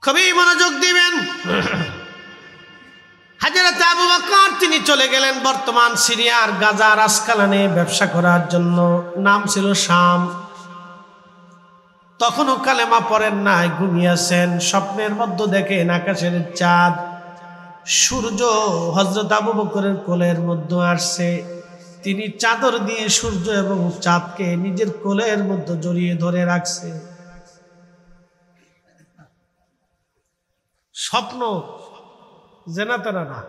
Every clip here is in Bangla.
খুবই মনোযোগ দিবেন। হযরত আবু বকর তিনি চলে গেলেন বর্তমান সিরিয়ার গাজার আসকালানে ব্যবসা করার জন্য। নাম ছিল শাম। তখনও কালেমা পড়েন নাই, ঘুমিয়েছেন। স্বপ্নের মধ্যে দেখেন আকাশের চাঁদ, সূর্য হযরত আবু বকরের কোলের মধ্যে আসছে। তিনি চাদর দিয়ে সূর্য এবং চাঁদকে নিজের কোলের মধ্যে জড়িয়ে ধরে রাখছে। স্বপ্ন জেনাতারা না।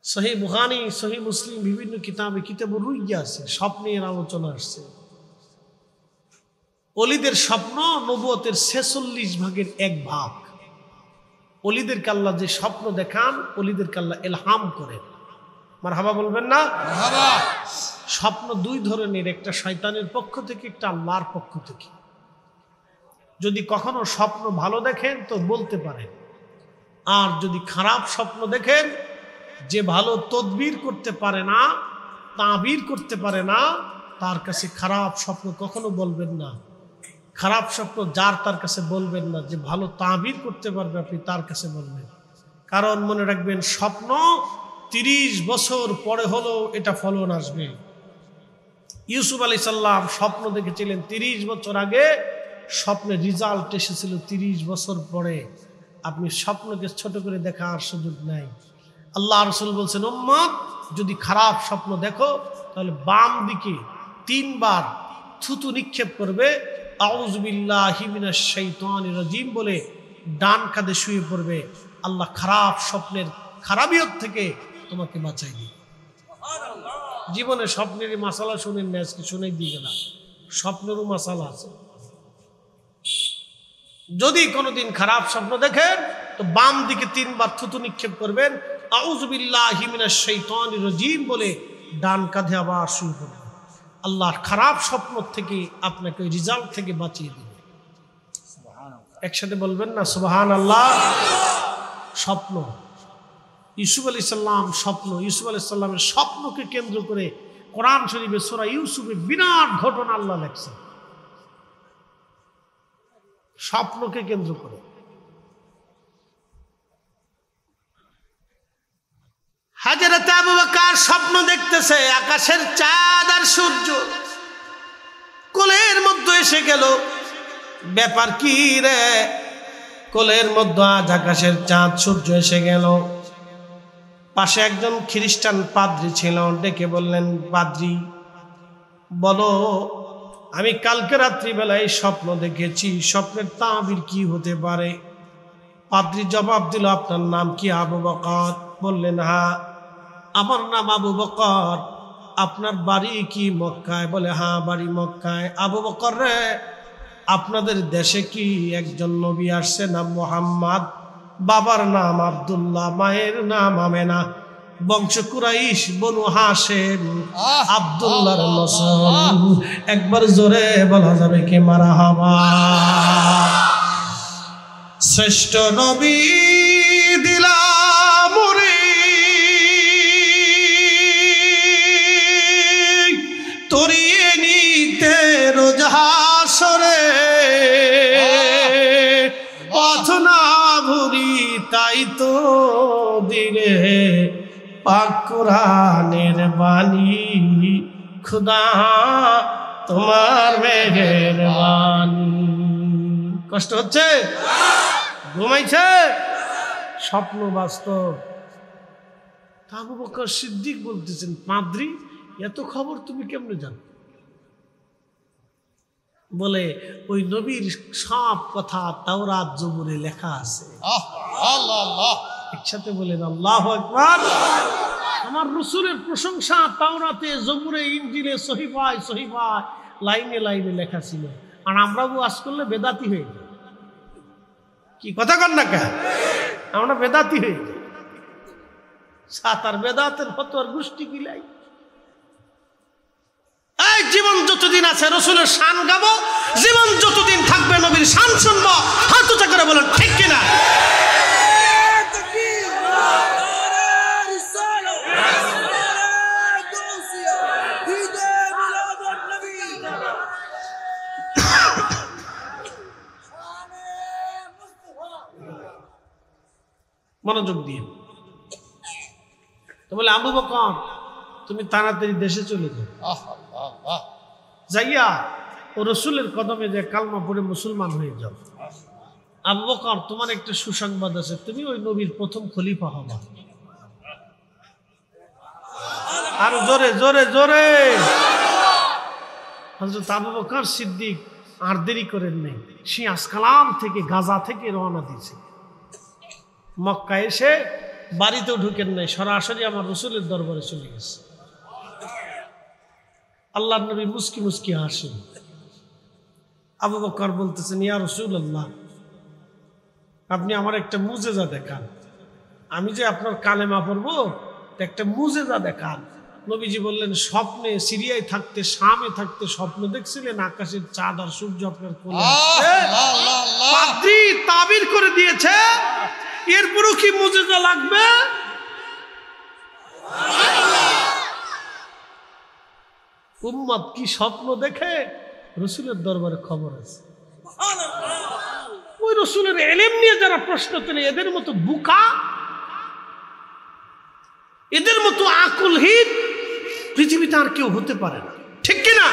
সহিহ বুখারী, সহিহ মুসলিম, বিভিন্ন কিতাবুর রুইয়া আছে, স্বপ্নের আলোচনা আসছে। ওলিদের স্বপ্ন নবুয়তের 46 ভাগের 1 ভাগ। ওলিদেরকে আল্লাহ যে স্বপ্ন দেখান, ওলিদেরকে আল্লাহ ইলহাম করেন। মারহাবা বলবেন না? মারহাবা। স্বপ্ন 2 ধরনের, একটা শয়তানের পক্ষ থেকে, একটা আল্লাহর পক্ষ থেকে। যদি কখনো স্বপ্ন ভালো দেখেন তো বলতে পারেন, আর যদি খারাপ স্বপ্ন দেখেন, যে ভালো তদবির করতে পারে না, তাবির করতে পারে না, তার কাছে খারাপ স্বপ্ন কখনো বলবেন না। খারাপ স্বপ্ন যার তার কাছে বলবেন না। যে ভালো তাবির করতে পারবে আপনি তার কাছে বলবেন। কারণ মনে রাখবেন, স্বপ্ন 30 বছর পরে হলেও এটা ফলন আসবে। ইউসুফ আলাইহিস সালাম স্বপ্ন দেখেছিলেন 30 বছর আগে, স্বপ্নের রেজাল্ট এসেছিল 30 বছর পরে। আপনি স্বপ্নকে ছোট করে দেখার সুযোগ নাই। আল্লাহ রাসূল বলছেন, উম্মত যদি খারাপ স্বপ্ন দেখো তাহলে বাম দিকে 3 বার থুতু নিক্ষেপ করবে, আউযু বিল্লাহি মিনাশ শাইতানির রাজিম বলে ডান কাঁধে শুয়ে পড়বে। আল্লাহ খারাপ স্বপ্নের খারাপিয়ত থেকে তোমাকে বাঁচাই দিবে। জীবনে স্বপ্নের মাসালা শুনেন না, আজকে শুনেই দিয়ে গেলাম। স্বপ্নেরও মাসালা আছে। যদি কোনোদিন খারাপ স্বপ্ন দেখেন তো বাম দিকে 3 বার থুতু নিক্ষেপ করবেন, আউযু বিল্লাহি মিনাশ শাইতানির রাজিম বলে ডান কাঁধে আবার শুয়ে পড়বেন। আল্লাহর খারাপ স্বপ্ন থেকে আপনাকে ওই রেজাল্ট থেকে বাঁচিয়ে দিবে। একসাথে বলবেন না সুবহানাল্লাহ। স্বপ্ন, ইউসুফ আলাইহিস সালাম স্বপ্ন, ইউসুফ আলাইহিস সালামের স্বপ্নকে কেন্দ্র করে কোরআন শরীফে সূরা ইউসুফে বিরাট ঘটনা আল্লাহ লেখছেন, স্বপ্নকে কেন্দ্র করে। হযরত আবু বকর স্বপ্ন দেখতেছে আকাশের চাঁদ আর সূর্য কোলের মধ্যে এসে গেল। ব্যাপার কি রে? কোলের মধ্যে আজ আকাশের চাঁদ সূর্য এসে গেল। পাশে একজন খ্রিস্টান পাদ্রী ছিল, ডেকে বললেন, পাদ্রী বলো, আমি কালকে রাত্রিবেলায় স্বপ্ন দেখেছি, স্বপ্নের তাবির কি হতে পারে? পাদ্রী জবাব দিল, আপনার নাম কি? আবু বকর। বললেন, হ্যাঁ আমার নাম আবু বকর। আপনার বাড়ি কি মক্কায়? বলে, হ্যাঁ বাড়ি মক্কায়। আবু বকর রে, আপনাদের দেশে কি একজন নবী আসছে, নাম মুহাম্মদ, বাবার নাম আব্দুল্লাহ, মায়ের নাম আমেনা, বংশ কুরাইশ, বনু হাশেম, আব্দুল্লাহর নসল। একবার জোরে বলা যাবে কি মারহাবা? শ্রেষ্ঠ নবী দিলাম রে, তরিয়ে নিতে রোজ হাসরে, পথ না ভুলি তাই তো দিলে পাক কোরআনের বাণী, খুদা তোমার মেহেরবানি। কষ্ট হচ্ছে? ঘুমাইছে? স্বপ্ন বাস্তব। আবু বকর সিদ্দিক বলতেছেন, পাদ্রী এত খবর তুমি কেমনে জানো? বলে, ওই নবীর সব কথা তাওরাত জবুরে লেখা আছে। একসাথে বলেন আল্লাহু আকবার। আমার রাসূলের প্রশংসা তাওরাতে, জবুরে, ইনজিলে, সহিফায় লাইনে লাইনে লেখা ছিল। আর আমরা ওয়াজ করলে বেদাতি হয়ে যাই। কি কথা কন না কেন? আমরা বেদাতি হয়ে যাই। সাতার বেদাতের ফতোয়ার গোষ্ঠী গিলাই। এই জীবন যতদিন আছে রাসূলের শান গাবো, জীবন যতদিন থাকবে নবীর শান শুনবো। হাত উঁচা করে বলেন ঠিক কিনা? মনোযোগ দিয়ে। তো বলে আবু বকর তুমি তাড়াতাড়ি দেশে চলে যাও, যাইয়া ও রসুলের কদমে যে কালমা পড়ে মুসলমান হয়ে যাও। আবু বকর তোমার একটা সুসংবাদ আছে, তুমি ওই নবীর প্রথম খলিফা হবা। আর জোরে জোরে জোরে। হযরত আবু বকর সিদ্দিক আর দেরি করেন নাই, সে আসকালাম থেকে গাজা থেকে রওনা দিয়েছে। মক্কা এসে বাড়িতেও ঢুকেন নাই, সরাসরি আমার রসুলের দরবারে চলে গেছে। আল্লাহর নবী মুস্কি মুস্কি হাসেন। আবু বকর বলতেছেন, ইয়া রাসূলুল্লাহ, আপনি আমার একটা মুজেজা দেখান। আমি যে আপনার কালেমা পড়বো, একটা মুজেজা দেখান। নবীজি বললেন, স্বপ্নে সিরিয়ায় থাকতে শামে থাকতে স্বপ্ন দেখছিলেন আকাশের চাঁদ আর সূর্য আপনার কোলে আসছে, পাদ্রী তাবির করে দিয়েছে, এরপরও কি মুজেজা লাগবে? উম্মত কি স্বপ্ন দেখে রসুলের দরবারে খবর আছে। ওই রসুলের ইলম নিয়ে যারা প্রশ্ন তোলে, এদের মতো বুকা, এদের মতো আকলহীন পৃথিবীতে আর কেউ হতে পারে না, ঠিক কিনা?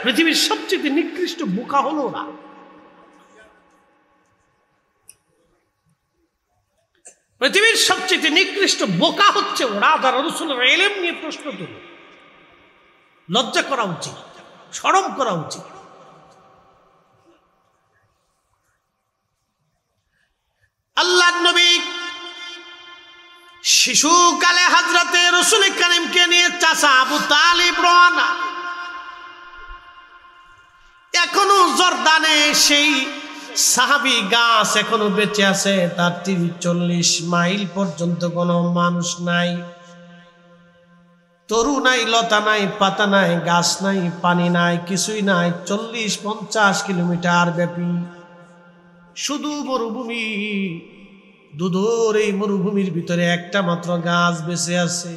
পৃথিবীর সবচেয়ে নিকৃষ্ট বুকা হলো ওরা। পৃথিবীর সবচেয়ে নিকৃষ্ট বোকা হচ্ছে ওরা, যারা রসুলের ইলম নিয়ে প্রশ্ন তোলে। লজ্জা করা উচিত, শরম করা উচিত। আল্লাহর নবী শিশুকালে হযরতে রাসূল কারীমকে নিয়ে চাচা আবু তালিব রওনা। এখনো জর্দানে সেই সাহাবী গাছ এখনো বেঁচে আছে, তার 30-40 মাইল পর্যন্ত কোনো মানুষ নাই, তরু নাই, লতা নাই, পাতা নাই, গাছ নাই, পানি নাই, কিছুই নাই। 40-50 কিলোমিটার ব্যাপী শুধু মরুভূমি। দুধুর এই মরুভূমির ভিতরে একটা মাত্র গাছ বেঁচে আছে।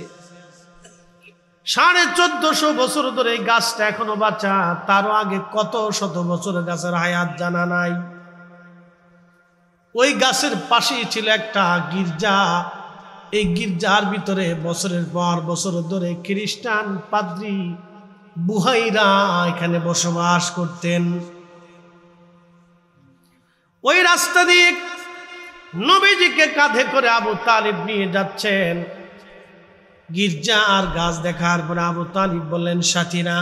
1450 বছর ধরে এই গাছটা এখনো বাঁচা, তারও আগে কত শত বছর গাছের হায়াত জানা নাই। ওই গাছের পাশেই ছিল একটা গির্জা। এই গির্জার ভিতরে বছরের পর বছর ধরে খ্রিস্টান পাদ্রী বুহাইরা এখানে বসবাস করতেন। ওই রাস্তা দিয়ে নবীজিকে কাঁধে করে আবু তালিব নিয়ে যাচ্ছেন। গির্জা আর গাছ দেখার পরে আবু তালিব বললেন, সাথীরা,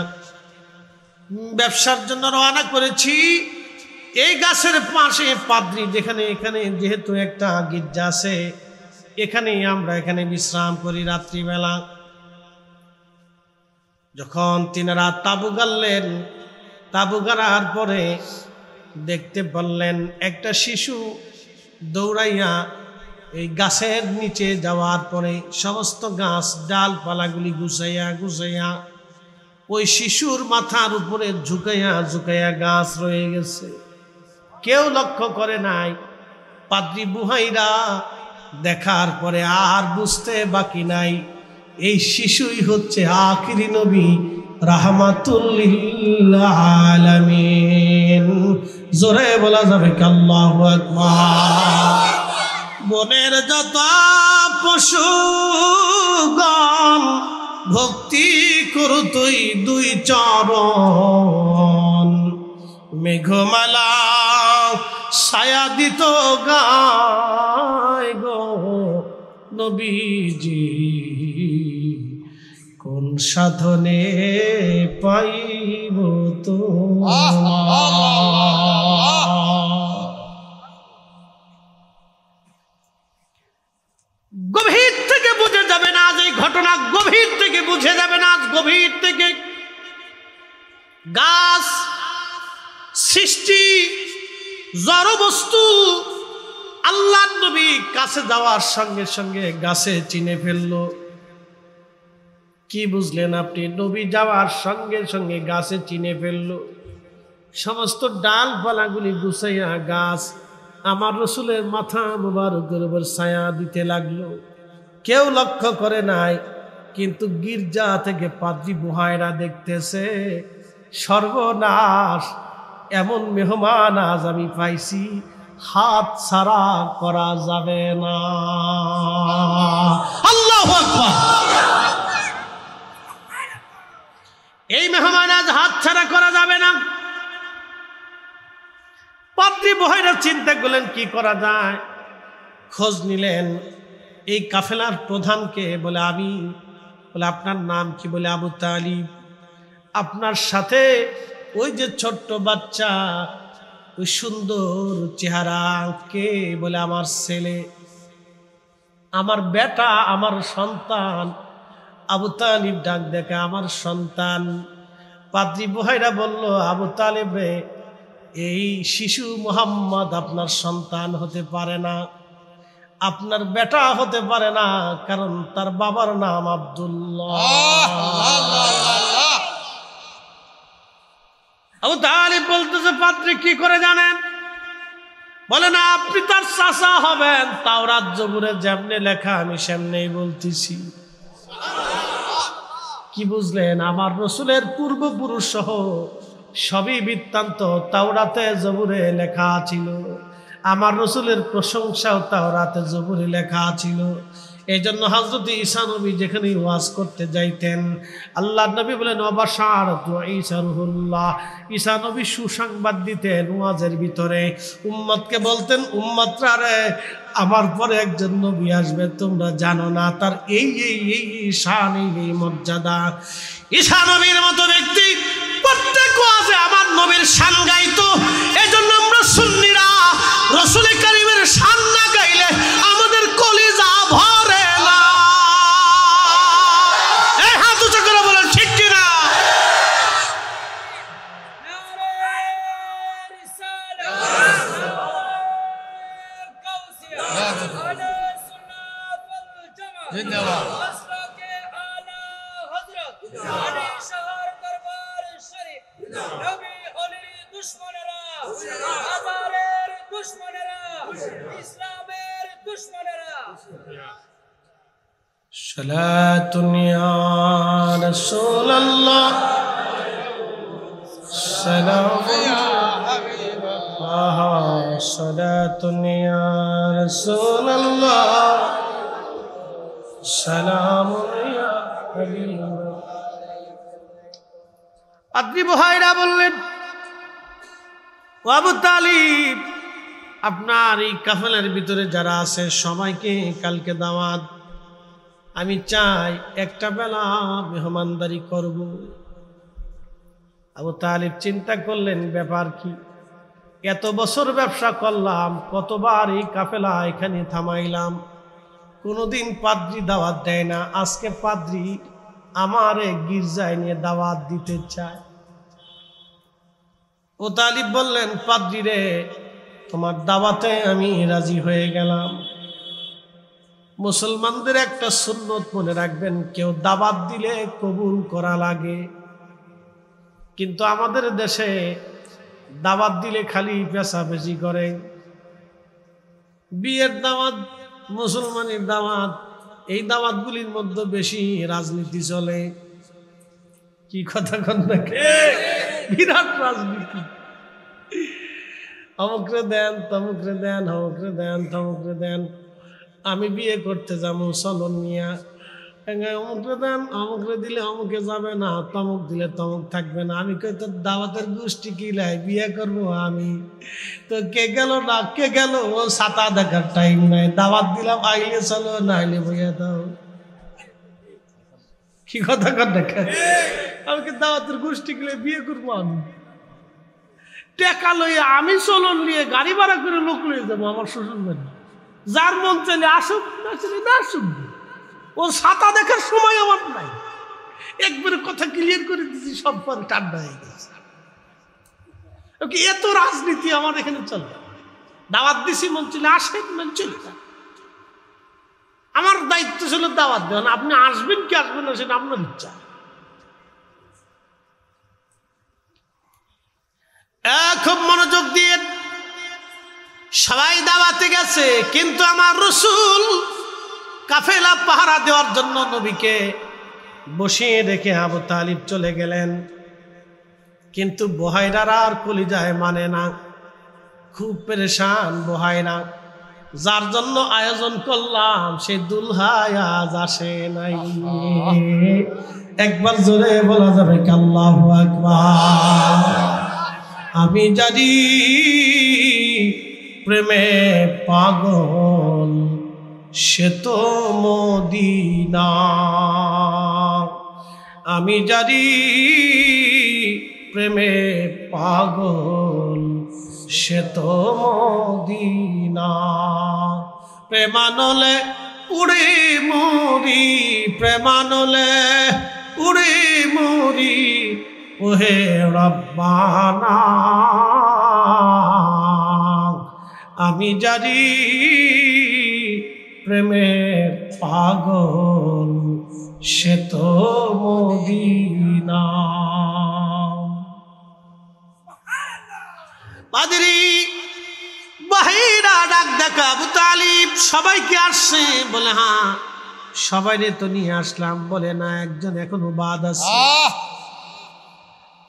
ব্যবসার জন্য রওনা করেছি। এই গাছের পাশে পাদ্রী যেখানে, এখানে যেহেতু একটা গির্জা আছে, এখানে আমরা এখানে বিশ্রাম করি রাত্রিবেলা। যখন তিনারা তাবু গাড়লেন, তাবু গাড়ার পরে দেখতে পারলেন একটা শিশু দৌড়াইয়া এই গাছের নিচে যাওয়ার পরে সমস্ত গাছ ডালপালাগুলি গুছাইয়া গুছাইয়া ওই শিশুর মাথার উপরে ঝুঁকাইয়া ঝুঁকাইয়া গাছ রয়ে গেছে। কেউ লক্ষ্য করে নাই। পাদ্রী বুহাইরা দেখার পরে আর বুঝতে বাকি নাই, এই শিশুই হচ্ছে আখিরি নবী রাহমাতুল লিল আলামিন। জোরে বলা যাবে কি আল্লাহু আকবার। বনের যত পশুগণ ভক্তি করু তুই দুই চরণ, মেঘমালা ছায়া দিত গায় গো নবীজি, কোন সাধনে পাইব তো। গভীর থেকে বুঝে যাবে না আজ এই ঘটনা, গভীর থেকে বুঝে যাবে না আজ, গভীর থেকে গাছ সৃষ্টি জড় বস্তু। আল্লাহর নবী কাছে যাওয়ার সঙ্গে সঙ্গে গাছে চিনে ফেললো। কি বুঝলেন আপনি? নবী যাওয়ার সঙ্গে সঙ্গে গাছে চিনে ফেললো। সমস্ত ডালপালাগুলি গুছাইয়া গাছ আমার রসুলের মাথা মুবারকের উপর ছায়া দিতে লাগলো। কেউ লক্ষ্য করে নাই, কিন্তু গির্জা থেকে পাদ্রী বুহাইরা দেখতেছে, সর্বনাশ, এমন মেহমান আজ আমি পাইছি হাত ছাড়া করা যাবে না। আল্লাহু আকবার। এই মেহমান আজ হাত ছাড়া করা যাবে না। পাদ্রী বহাইরা চিন্তা করলেন কি করা যায়। খোঁজ নিলেন এই কাফেলার প্রধানকে, বলে আমি, বলে আপনার নাম কি? বলে আবু তালিব। আপনার সাথে ওই যে ছোট্ট বাচ্চা, ওই সুন্দর চেহারা কে? বলে আমার ছেলে, আমার বেটা, আমার সন্তান। আবু তালিব ডাক দেখে আমার সন্তান। পাদ্রী বহাইরা বলল, আবু তালিব রে, এই শিশু মুহাম্মদ আপনার সন্তান হতে পারে না, আপনার বেটা হতে পারে না, কারণ তার বাবার নাম আব্দুল্লাহ। আবু তালিব বলতেছে, পাদ্রী কি করে জানেন? বলে না, আপনি তার চাচা হবেন। তাওরাত জবুরে যেমনে লেখা আমি সেমনেই বলতেছি। কি বুঝলেন? আমার রসুলের পূর্বপুরুষ সহ সবই বৃত্তান্ত তাওরাতে জবুরে লেখা ছিল। আমার রসুলের প্রশংসাও তাওরাতে জবুরে লেখা ছিল। এই জন্য হযরত ঈসা নবী যেখানে ওয়াজ করতে যাইতেন, আল্লাহ নবী বলেন ওয়াবাশারাতু ঈসা রুহুল্লাহ, ঈসা নবী সুসংবাদ দিতেন ওয়াজের ভিতরে। উম্মতকে বলতেন, উম্মতরা রে, আমার পরে একজন নবী আসবে, তোমরা জানো না, তার এই এই এই শান, এই মর্যাদা। ঈসা নবীর মতো ব্যক্তি প্রত্যেক ওয়াজে আমার নবীর শান গাইতো। এই জন্য আমরা সুন্নিরা রাসূল কারীমের শান না গাইলে আমাদের কলিজা ভরে না। এই হাত উঁচু করে বলেন ঠিক কিনা? সালাতুন ইয়া রাসূলুল্লাহ, সালামুন ইয়া হাবিবাল্লাহ, সালাতুন ইয়া রাসূলুল্লাহ, সালামুন ইয়া হাবিবাল্লাহ। পাদ্রী বহাইরা বললেন, ও আবু তালিব, আপনার এই কাফেলার ভিতরে যারা আছে সবাইকে কালকে দাওয়াত। আমি চাই একটা বেলা মেহমানদারি করব। আবু তালিব চিন্তা করলেন, ব্যাপার কি? এত বছর ব্যবসা করলাম, কতবার এই কাফেলা এখানে থামাইলাম, কোনোদিন পাদ্রী দাওয়াত দেয় না। আজকে পাদ্রী আমার গির্জায় নিয়ে দাওয়াত দিতে চায়। ও তালিব বললেন, পাদ্রী রে, তোমার দাওয়াতে আমি রাজি হয়ে গেলাম। মুসলমানদের একটা সুন্নত মনে রাখবেন, কেউ দাওয়াত দিলে কবুল করা লাগে। কিন্তু আমাদের দেশে দাওয়াত দিলে খালি পেশাপেশি করে। বিয়ের দাওয়াত, মুসলমানের দাওয়াত, এই দাওয়াতগুলির মধ্যে বেশি রাজনীতি চলে। কি কথা কন নাকি? বিরাট রাজনীতি। অমুকরে দেন, তমুকরে দেন, অমুকরে দেন, তমুকরে দেন। আমি বিয়ে করতে যাবো, চলন নিয়া, অমুকরে দেন, অমুকরে দিলে অমুকে যাবে না, তমুক দিলে তমুক থাকবে না। আমি কই, তোর দাওয়াতের গোষ্ঠী কি লাই, বিয়ে করবো আমি? তো কে গেল না কে গেল, ও ছাতা দেখার টাইম নাই। দাওয়াত দিলাম, আইলে চলো, না আইলে বইয়া দাও। কি কথা কর দেখা? আমি কি দাওয়াতের গোষ্ঠী গেলে বিয়ে করবো? আমি টাকা লইয়া আমি চলন নিয়ে গাড়ি ভাড়া করে লোক লইয়ে যাবো আমার শ্বশুর বাড়ি। যার মন চাইলে আসুক, না চাইলে না আসুক। ও ছাতা দেখার সময় আমার নাই। একবারে কথা ক্লিয়ার করে দিচ্ছি, সব পরে ঠান্ডা হয়ে গেছে। এত রাজনীতি আমার এখানে চলে। দাওয়াত দিছি, মন চাইলে আসেন, মন চলে যান। আমার দায়িত্ব ছিল দাওয়াত দেওয়া। আপনি আসবেন কি আসবেন না সেটা আপনার ইচ্ছা। খুব মনোযোগ দিয়ে সবাই দাওয়াতে গেছে, কিন্তু আমার রাসূল কাফেলা পাহারা দেওয়ার জন্য নবীকে বসিয়ে রেখে আবু তালিব চলে গেলেন। কিন্তু বহাইরার আর কলিজায় মানে না। খুব পেরেশান বুহায়রা, যার জন্য আয়োজন করলাম সে দুলহায় আজ আসে নাই। একবার জোরে বলা যাবে কি আল্লাহু আকবার। আমি জানি প্রেমে পাগল সে তো মদিনা, আমি জানি প্রেমে পাগল সে তো মদিনা। প্রেমানলে উড়ে মরি, প্রেমানলে উড়ে মরি ওহে রব্বানা। আমি জানি প্রেমের পাগল সে তো মদিনা। পাদ্রী বাহিরা ডাক দেখা, আবু তালিব সবাইকে আসছে? বলে হ্যাঁ সবাইরে তো নিয়ে আসলাম। বলে না, একজন এখনো বাদ আছে,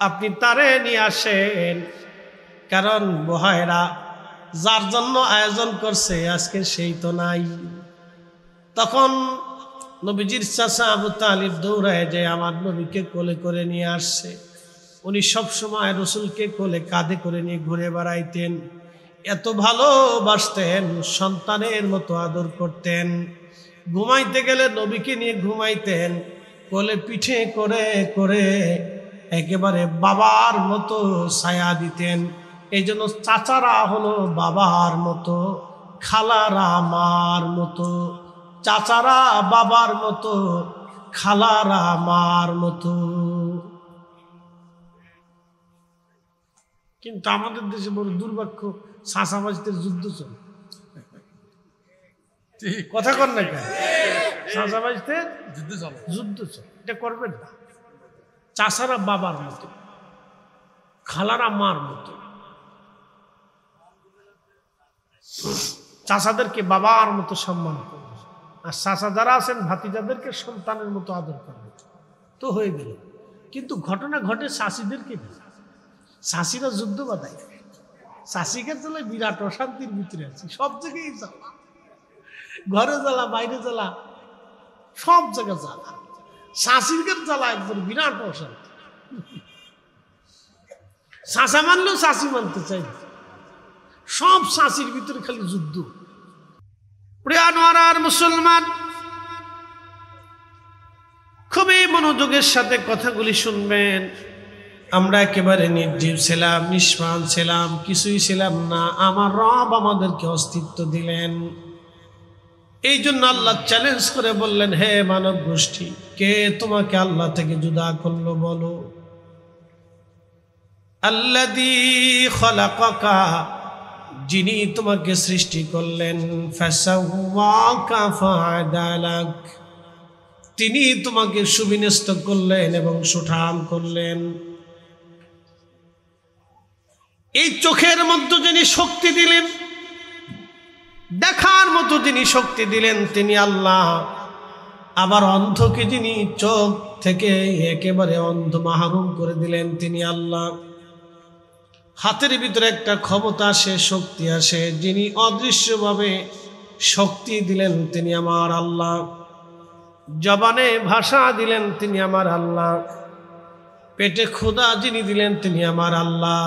আপনি তারে নিয়ে আসেন। কারণ বহায়রা যার জন্য আয়োজন করছে আজকে সেই তো নাই। তখন নবীজির চাচা আবু তালিব দৌড়ায় যে আমার নবীকে কোলে করে নিয়ে আসছে। উনি সবসময় রসুলকে কোলে কাঁধে করে নিয়ে ঘুরে বেড়াইতেন, এত ভালোবাসতেন, সন্তানের মতো আদর করতেন। ঘুমাইতে গেলে নবীকে নিয়ে ঘুমাইতেন, কোলে পিঠে করে করে একেবারে বাবার মতো ছায়া দিতেন। এই জন্য চাচারা হলো বাবার মতো, খালারা মার মতো। চাচারা বাবার মতো, খালারা মার মতো। কিন্তু আমাদের দেশে বড় দুর্ভাগ্য, চাচাবাজিতে যুদ্ধ চলে। কথা কর না কেন? চাচাবাজিতে যুদ্ধ চলে, এটা করবেন না। চাচারা বাবার মতো, খালারা মার মতো। চাচাদেরকে বাবার মতো সম্মান করবে, আর চাচা যারা আছেন ভাতিজাদেরকে সন্তানের মতো আদর করবে, তো হয়ে গেল। কিন্তু ঘটনা ঘটে চাষিদেরকে নিয়ে। চাষিরা যুদ্ধ বাধায়, চাষিকে জ্বালায় বিরাট অশান্তির ভিতরে আছি। সব জায়গায় জ্বালা, ঘরে জ্বালা, বাইরে জ্বালা, সব জায়গায় জ্বালা। চাষিকে জ্বালা একবার বিরাট অশান্তি। চাষা মানলেও চাষি মানতে চাই, সব চাষির ভিতরে খালি যুদ্ধ। প্রিয় আনোয়ারার মুসলমান, খুবই মনোযোগের সাথে কথাগুলি শুনবেন। আমরা একেবারে নির্জীব ছিলাম, নিষ্প্রাণ ছিলাম, কিছুই ছিলাম না। আমার রব আমাদেরকে অস্তিত্ব দিলেন। এই জন্য আল্লাহ চ্যালেঞ্জ করে বললেন, হে মানব গোষ্ঠী, কে তোমাকে আল্লাহ থেকে জুদা করলো বলো? আল্লাযী খালাকাকা, যিনি তোমাকে সৃষ্টি করলেন, ফাসাওয়াকা ফাআদালাক, তিনি তোমাকে সুবিন্যস্ত করলেন এবং সুঠাম করলেন। এই চোখের মধ্যে যিনি শক্তি দিলেন, দেখার মতো যিনি শক্তি দিলেন তিনি আল্লাহ। আবার অন্ধকে যিনি চোখ থেকে একেবারে অন্ধ মাহরুম করে দিলেন তিনি আল্লাহ। হাতের ভিতরে একটা ক্ষমতা আসে, শক্তি আসে, যিনি অদৃশ্যভাবে শক্তি দিলেন তিনি আমার আল্লাহ। জবানে ভাষা দিলেন তিনি আমার আল্লাহ। পেটে ক্ষুধা যিনি দিলেন তিনি আমার আল্লাহ।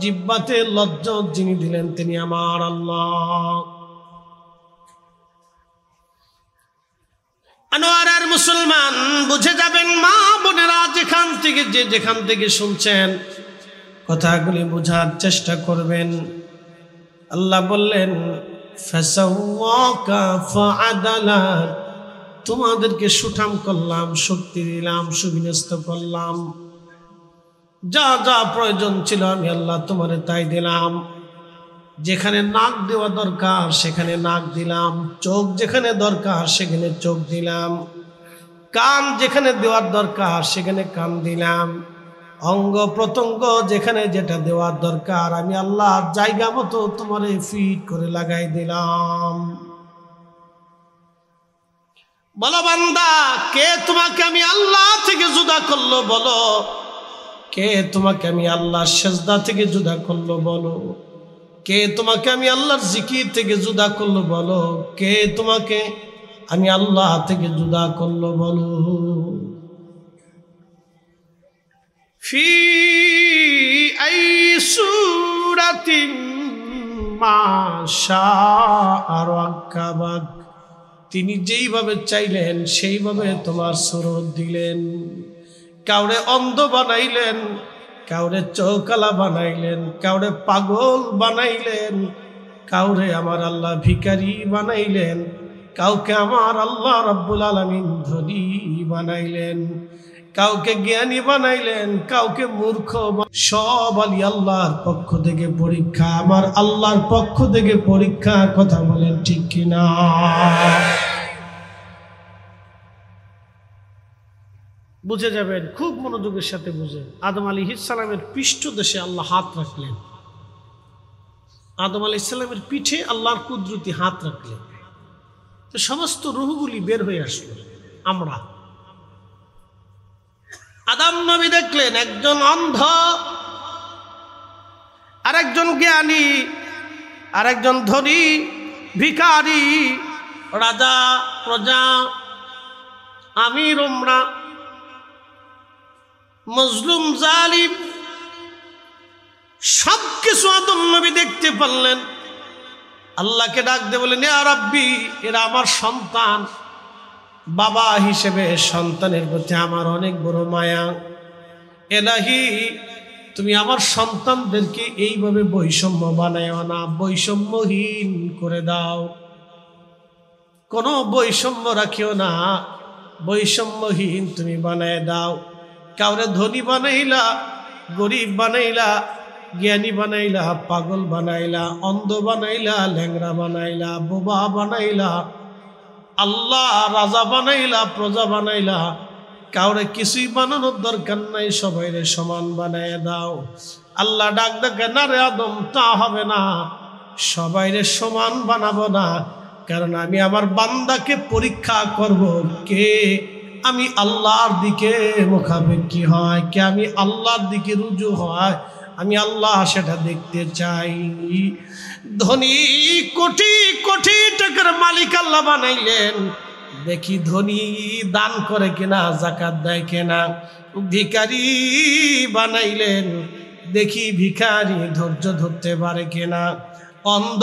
জিহ্বাতে লজ্জত যিনি দিলেন তিনি আমার আল্লাহ। আনোয়ারের মুসলমান, বুঝে যাবেন মা বোনেরা, যেখান থেকে শুনছেন কথাগুলি বোঝার চেষ্টা করবেন। আল্লাহ বললেন, ফাসাওয়াকা ফাআদালা, তোমাদেরকে সুঠাম করলাম, শক্তি দিলাম, সুবিন্যস্ত করলাম। যা যা প্রয়োজন ছিল আমি আল্লাহ তোমারে তাই দিলাম। যেখানে নাক দেওয়া দরকার সেখানে নাক দিলাম, চোখ যেখানে দরকার সেখানে চোখ দিলাম, কান যেখানে দেওয়ার দরকার সেখানে কান দিলাম, অঙ্গ প্রত্যঙ্গ যেখানে যেটা দেওয়ার দরকার আমি আল্লাহ জায়গা মতো তোমারে ফিট করে লাগাই দিলাম। বলো বান্দা, কে তোমাকে আমি আল্লাহ থেকে জুদা করলো বলো? কে তোমাকে আমি আল্লাহ সেজদা থেকে জুদা করলো বলো? কে তোমাকে আমি আল্লাহর জিকির থেকে জুদা করলো বলো, কে তোমাকে আমি আল্লাহ থেকে জুদা করলো বলো। ফি আই সূরাতিন মা শাআ রাক্কাবাক, তিনি যেইভাবে চাইলেন সেইভাবে তোমার সুরত দিলেন। কাউরে অন্ধ বানাইলেন, কাউরে চৌকালা বানাইলেন, কাউরে পাগল বানাইলেন, কাউরে আমার আল্লাহ ভিখারি বানাইলেন, কাউকে আমার আল্লাহ রাব্বুল আলামিন ধনী বানাইলেন, কাউকে জ্ঞানী বানাইলেন, কাউকে মূর্খ। সব আলী আল্লাহর পক্ষ থেকে পরীক্ষা, আমার আল্লাহর পক্ষ থেকে পরীক্ষা। কথা বলেন ঠিক কিনা? বুঝে যাবেন, খুব মনোযোগের সাথে বুঝেন। আদম আলাইহিস সালামের পৃষ্ঠদেশে আল্লাহ হাত রাখলেন, আদম আলাইহিস সালামের পিঠে আল্লাহর কুদরতি হাত রাখলেন, তো সমস্ত রূহগুলি বের হয়ে আসলো। আমরা আদম নবী দেখলেন একজন অন্ধ, আরেকজন জ্ঞানী, আরেকজন ধনী, ভিখারি, রাজা, প্রজা, আমির, উমরা, মজলুম, জালিম, সবকিছু আদম নবী দেখতে পারলেন। আল্লাহকে ডাক দিয়ে বলেন, ইয়া রাব্বি, এরা আমার সন্তান। বাবা হিসেবে সন্তানের প্রতি আমার অনেক বড় মায়া। এলাহি, তুমি আমার সন্তানদেরকে এইভাবে বৈষম্য বানায়ও না, বৈষম্যহীন করে দাও, কোনো বৈষম্য রাখিও না, বৈষম্যহীন তুমি বানায় দাও। কাউরে ধনী বানাইলা, গরিব বানাইলা, জ্ঞানী বানাইলা, পাগল বানাইলা, অন্ধ বানাইলা, ল্যাংড়া বানাইলা, বোবা বানাইলা, আল্লাহ রাজা বানাইলা, প্রজা বানাইলা। কাউরে কিছুই বানানোর দরকার নাই, সবাইরে সমান বানায় দাও। আল্লাহ ডাক দেখে, না রে আদম, তা হবে না, সবাইরে সমান বানাবো না, কারণ আমি আমার বান্দাকে পরীক্ষা করব কে আমি আল্লাহর দিকে মুখাপেক্ষী হয়, কে আমি আল্লাহর দিকে রুজু হয়, আমি আল্লাহ সেটা দেখতে চাই। ধনী কোটি কোটি টাকার মালিক আল্লাহ বানাইলেন, দেখি ধনী দান করে কিনা, যাকাত দেয় কিনা। ভিখারি বানাইলেন, দেখি ভিখারি ধৈর্য ধরতে পারে কিনা। অন্ধ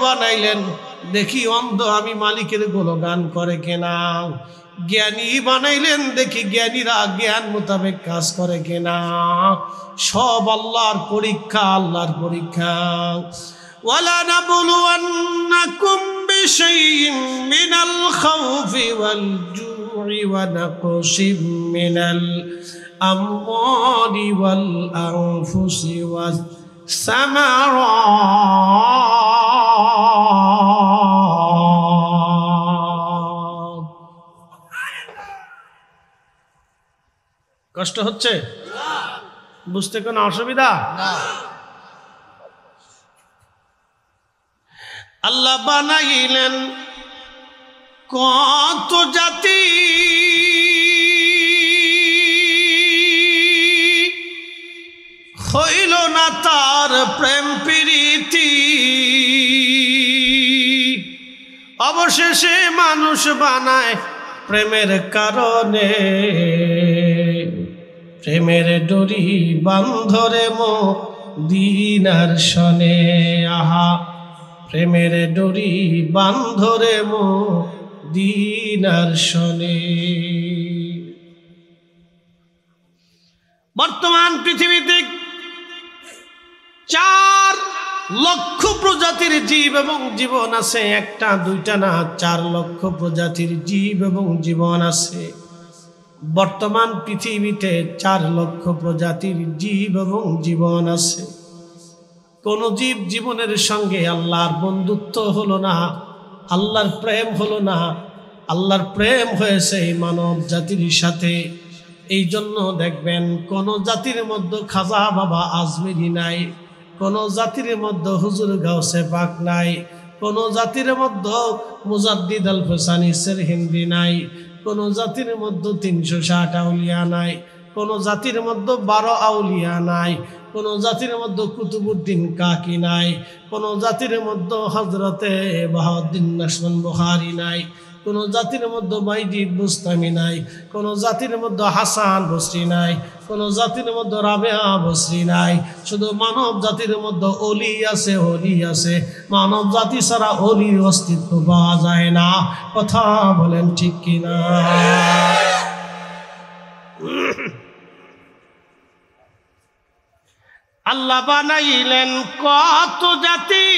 বানাইলেন, দেখি অন্ধ আমি মালিকের গুণগান করে কিনা। জ্ঞানী বানাইলেন, দেখি জ্ঞানীরা জ্ঞান মোতাবেক কাজ করে কিনা। সব আল্লাহর পরীক্ষা, আল্লাহর পরীক্ষা। ওয়ালা নাবলুওয়ান্নাকুম বিশাইইন মিনাল খাউফি ওয়াল জু'i ওয়া নাকসিম মিনাল আমওয়ালি ওয়াল আনফুসি ওয়াস সামারাত। কষ্ট হচ্ছে? বুঝতে কোনো অসুবিধা? আল্লাহ বানাইলেন কত জাতি, হইল না তার প্রেম প্রীতি। অবশেষে মানুষ বানায় প্রেমের কারণে, প্রেমের ডোরি বান্ধরে মদিনার শনে। আহা, প্রেমের ডোরি বান্ধরে মদিনার শনে। বর্তমান পৃথিবীতে 4 লক্ষ প্রজাতির জীব এবং জীবন আছে। একটা দুইটা না, 4 লক্ষ প্রজাতির জীব এবং জীবন আছে। বর্তমান পৃথিবীতে 4 লক্ষ প্রজাতির জীব এবং জীবন আছে। কোন জীব জীবনের সঙ্গে আল্লাহর বন্ধুত্ব হলো না, আল্লাহর প্রেম হলো না। আল্লাহর প্রেম হয়েছে এই মানব জাতির সাথে। এই জন্য দেখবেন কোন জাতির মধ্যে খাজা বাবা আজমিরি নাই, কোন জাতির মধ্যে হুজুর গাউসে পাক নাই, কোন জাতির মধ্যে মুজাদ্দিদ আল ফসানি সিরহিন্দি নাই, কোন জাতির মধ্যে 360 আউলিয়া নাই, কোন জাতির মধ্যে 12 আউলিয়া নাই, কোন জাতির মধ্যে কুতুবুদ্দিন কাকি নাই, কোন জাতির মধ্যে হযরতে বাহাউদ্দিন নাশবন্দি বুখারী নাই, কোন জাতির মধ্যে বাইজিদ বুস্তামি নাই, কোন জাতির মধ্যে হাসান বসরি নাই, কোন জাতির মধ্যে রাবেয়া বসরি নাই। শুধু মানব জাতির মধ্যে অলি আছে, অলি আছে। মানব জাতি ছাড়া অলির অস্তিত্ব পাওয়া যায় না। কথা বলেন ঠিক কিনা? আল্লাহ বানাইলেন কত জাতি,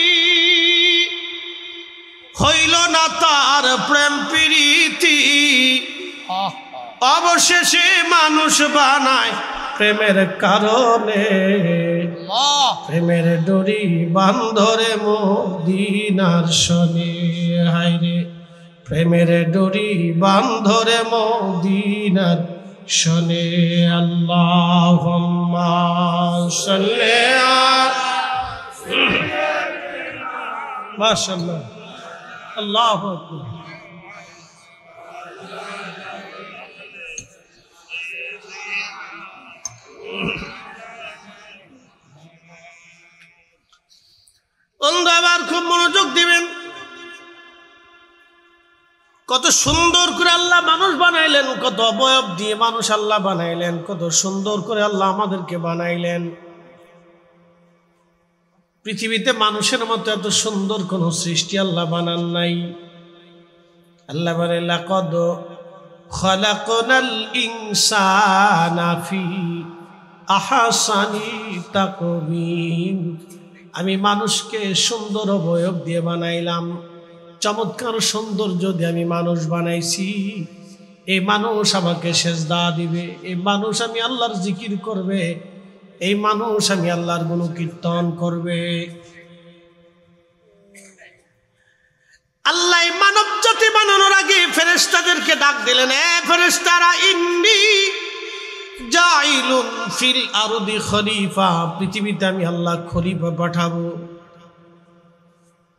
হইল না তার প্রেম প্রীতি, অবশেষে মানুষ বানায় প্রেমের কারণে। প্রেমের ডোরি বান্ধরে মদিনার শনে, হায়রে প্রেমের ডোরি বান্ধরে মদিনার শনে। আল্লাহুম্মা সাল্লি মাশাআল্লাহ, আল্লাহু আকবার। আবার খুব মনোযোগ দিবেন। কত সুন্দর করে আল্লাহ মানুষ বানাইলেন, কত অবয়ব দিয়ে মানুষ আল্লাহ বানাইলেন, কত সুন্দর করে আল্লাহ আমাদেরকে বানাইলেন। পৃথিবীতে মানুষের মতো এত সুন্দর কোন সৃষ্টি আল্লাহ বানান নাই। আল্লাহ বলে লাকাদ খালাকনাল ইনসানা ফি আহসানি তাকওয়িম। আমি মানুষকে সুন্দর অবয়ব দিয়ে বানাইলাম, চমৎকার সৌন্দর্য দিয়ে আমি মানুষ বানাইছি। এই মানুষ আমাকে সেজদা দিবে, এই মানুষ আমি আল্লাহর জিকির করবে, এই মানুষ আমি আল্লাহর গুণকীর্তন করবে। আল্লাহ মানব জাতি বানানোর আগে ফেরেশতাদেরকে ডাক দিলেন, এ ফেরেশতারা, ইন্নী জাইলুন ফিল আরদি খলিফা। পৃথিবীতে আমি আল্লাহ খলিফা পাঠাবো।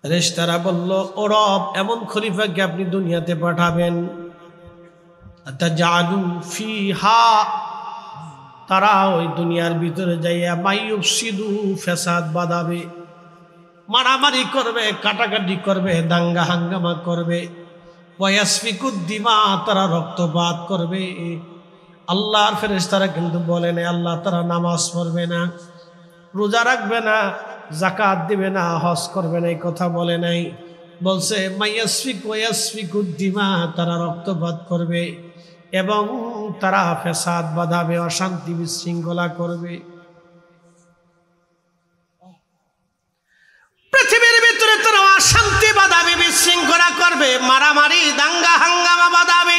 ফেরেশতারা বলল, ও রব, এমন খলিফাকে আপনি দুনিয়াতে পাঠাবেন? আতাজালু ফিহা, তারা ওই দুনিয়ার ভিতরে যাইয়া মাইয়ুফসিদু, ফ্যাসাদ বাঁধাবে, মারামারি করবে, কাটাকাটি করবে, দাঙ্গা হাঙ্গামা করবে, ওয়াসফিকুদ দিমা, তারা রক্তপাত করবে। আল্লাহর ফেরেশতারা কিন্তু বলে না, আল্লাহ তারা নামাজ পড়বে না, রোজা রাখবে না, যাকাত দিবে না, হজ করবে না, এই কথা বলে নাই। বলছে মাইয়াসফিকুদ দিমা, তারা রক্তপাত করবে এবং তারা ফ্যাসাদ বাঁধাবে, অশান্তি বিশৃঙ্খলা করবে। পৃথিবীর ভিতরে তারা অশান্তি বাঁধাবে, বিশৃঙ্খলা করবে, মারামারি দাঙ্গা হাঙ্গামা বাঁধাবে।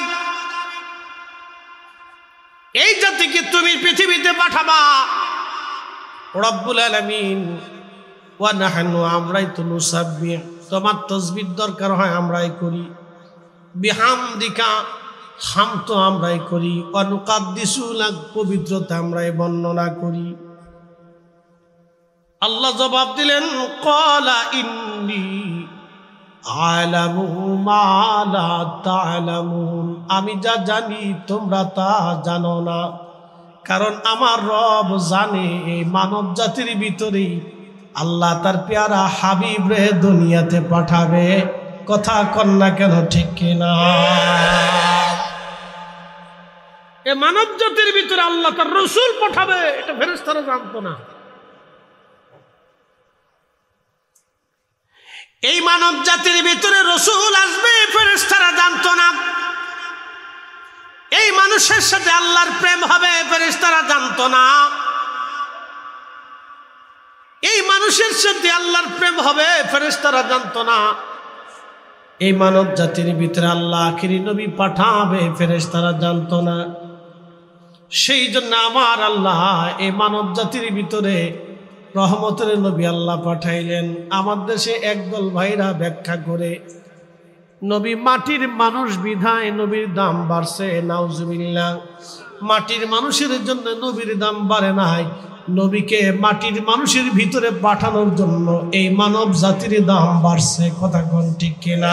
এই জাতিকে তুমি পৃথিবীতে পাঠাবা। রব্বুল আলামিন ওয়া নাহনু, আমরাই তো নুসাব্বিহ, তোমার তাসবিহ দরকার হয় আমরাই করি, বিহামদিকা, হাম তো আমরাই করি, ওয়া নুকাদ্দিসু লাক, পবিত্রতা আমরাই বর্ণনা করি। আল্লাহ জবাব দিলেন, ক্বালা ইন্নী আলামু মা লা তা'লামুন, আমি যা জানি তোমরা তা জানো না। কারণ আমার রব জানে এই মানব জাতির ভিতরেই আল্লাহ তার পেয়ারা হাবিব রে দুনিয়াতে পাঠাবে। কথা কন্যা কেন ঠিক কিনা? এ মানব জাতির ভিতরে আল্লাহ তার রাসূল পাঠাবে, এটা ফেরেশতারা জানতো না। এই মানব জাতির ভিতরে রাসূল আসবে, ফেরেশতারা জানতো না। এই মানুষের সাথে আল্লাহর প্রেম হবে, ফেরেশতারা জানতো না। এই মানুষের সাথে আল্লাহর প্রেম হবে, ফেরেশতারা জানতো না। এই মানব জাতির ভিতরে আল্লাহ আখিরি নবী পাঠাবে, ফেরেশতারা জানতো না। সেই জন্য আমার আল্লাহ এই মানব জাতির ভিতরে রহমতের নবী আল্লাহ পাঠাইলেন। আমার দেশে একদল ভাইরা ব্যাখ্যা করে নবী মাটির মানুষ বিধায় নবীর দাম বাড়ছে, নাউজুবিল্লাহ। মাটির মানুষের জন্য নবীর দাম বাড়ে নাই, নবীকে মাটির মানুষের ভিতরে পাঠানোর জন্য এই মানব জাতির দাম বাড়ছে। কথা কোন ঠিক কিনা?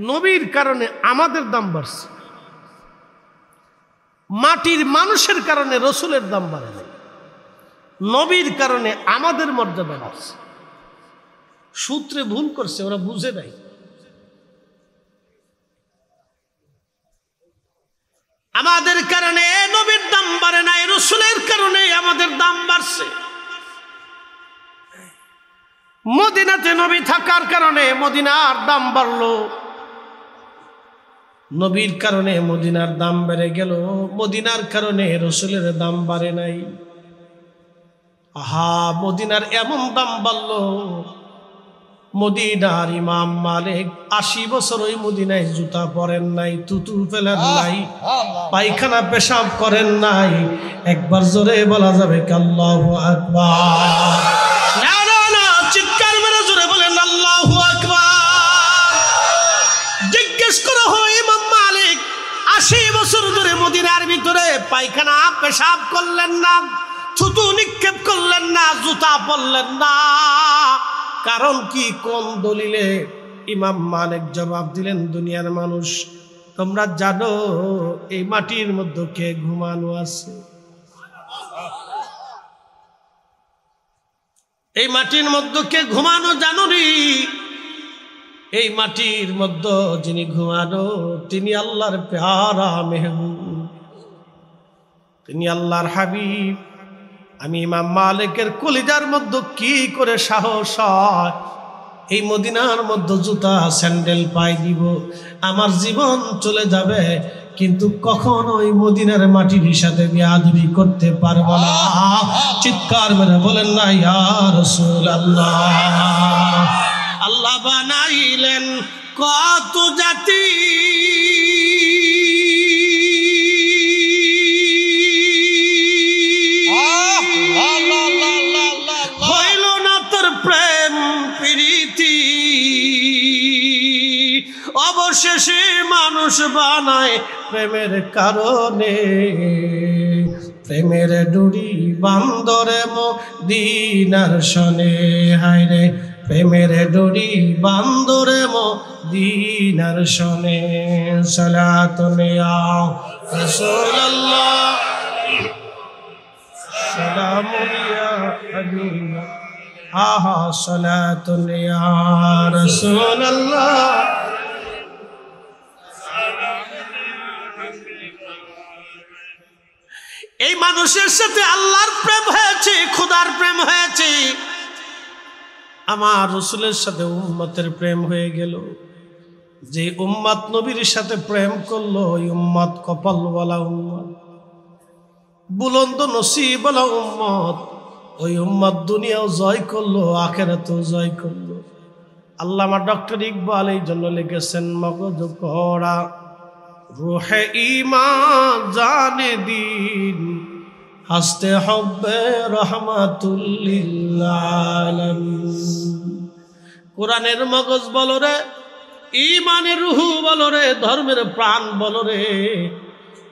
নবীর কারণে আমাদের দাম বাড়ছে। মাটির মানুষের কারণে রসুলের দাম বাড়ে নাই, নবীর কারণে আমাদের মর্যাদা বাড়ছে। সূত্রে ভুল করছে, ওরা বুঝে নাই। আমাদের কারণে নবীর দাম বাড়ে নাই, রসুলের কারণে আমাদের দাম বাড়ছে। মদিনাতে নবী থাকার কারণে মদিনার দাম বাড়লো, নবীর কারণে মদিনার দাম বেড়ে গেল, মদিনার কারণে রসুলের দাম বাড়ে নাই। আহা, মদিনার এমন দাম বাড়লো, মদিনার ইমাম মালিক 80 বছর ওই মদিনায় জুতা পরেন নাই, তুতু ফেলেন নাই, পায়খানা পেশাব করেন নাই। একবার জোরে বলা যাবে কি আল্লাহু আকবার? না না না, চিৎকার মেরে জোরে বলেন আল্লাহু আকবার। জিজ্ঞেস করা হয় ইমাম মালিক 80 বছর ধরে মদিনার ভিতরে পায়খানা পেশাব করলেন না, থুতু নিক্ষেপ করলেন না, জুতা পরলেন না, কারণ কি, কোন দলিলে? ইমাম মালিক জবাব দিলেন, দুনিয়ার মানুষ তোমরা জানো এই মাটির মধ্যে কে ঘুমানো আছে? এই মাটির মধ্যে কে ঘুমানো জানো নি? এই মাটির মধ্যে যিনি ঘুমানো তিনি আল্লাহর প্যারা মেহবুব, তিনি আল্লাহর হাবিব। আমি ইমাম মালিকের কলিজার মধ্যে কি করে সাহস হয় এই মদিনার মধ্যে জুতা স্যান্ডেল পাই দিব? আমার জীবন চলে যাবে, কিন্তু কখনো ওই মদিনার মাটির সাথে বেয়াদবি করতে পারবো না। চিৎকার মেরে বলেন না ইয়া রাসূলুল্লাহ। আল্লাহ বানাইলেন কত জাতি, হইল না তোর প্রেম প্রীতি, অবশেষে মানুষ বানায় প্রেমের কারণে। প্রেমের ডুরি বান্দরে মদিনার শনে, হায় রে প্রেমের ডুরি বান্দরে মদিনার শনে। সালাতুন ইয়া রাসূলুল্লাহ, সালামুন ইয়া হাবিবাল্লাহ, আহা সালাতুন ইয়া রাসূলুল্লাহ। এই মানুষের সাথে আল্লাহর প্রেম হয়েছে, খোদার প্রেম হয়েছে, আমার রসুলের সাথে উম্মতের প্রেম হয়ে গেল। যে উম্মত নবীর সাথে প্রেম করলো ওই উম্মত কপালওয়ালা উম্মত, বুলন্দ নসিবওয়ালা উম্মত। ওই উম্মত দুনিয়াও জয় করলো, আখিরাতেও জয় করলো। আল্লামা ডক্টর ইকবাল এই জন্য লিখেছেন, মগজ করা রুহে ঈমান জানে দিন, হাসতে হবে রহমাতুল লিল আলামিন। কোরআনের মগজ বলো রে, ঈমানের রুহু বলো রে, ধর্মের প্রাণ বলো রে,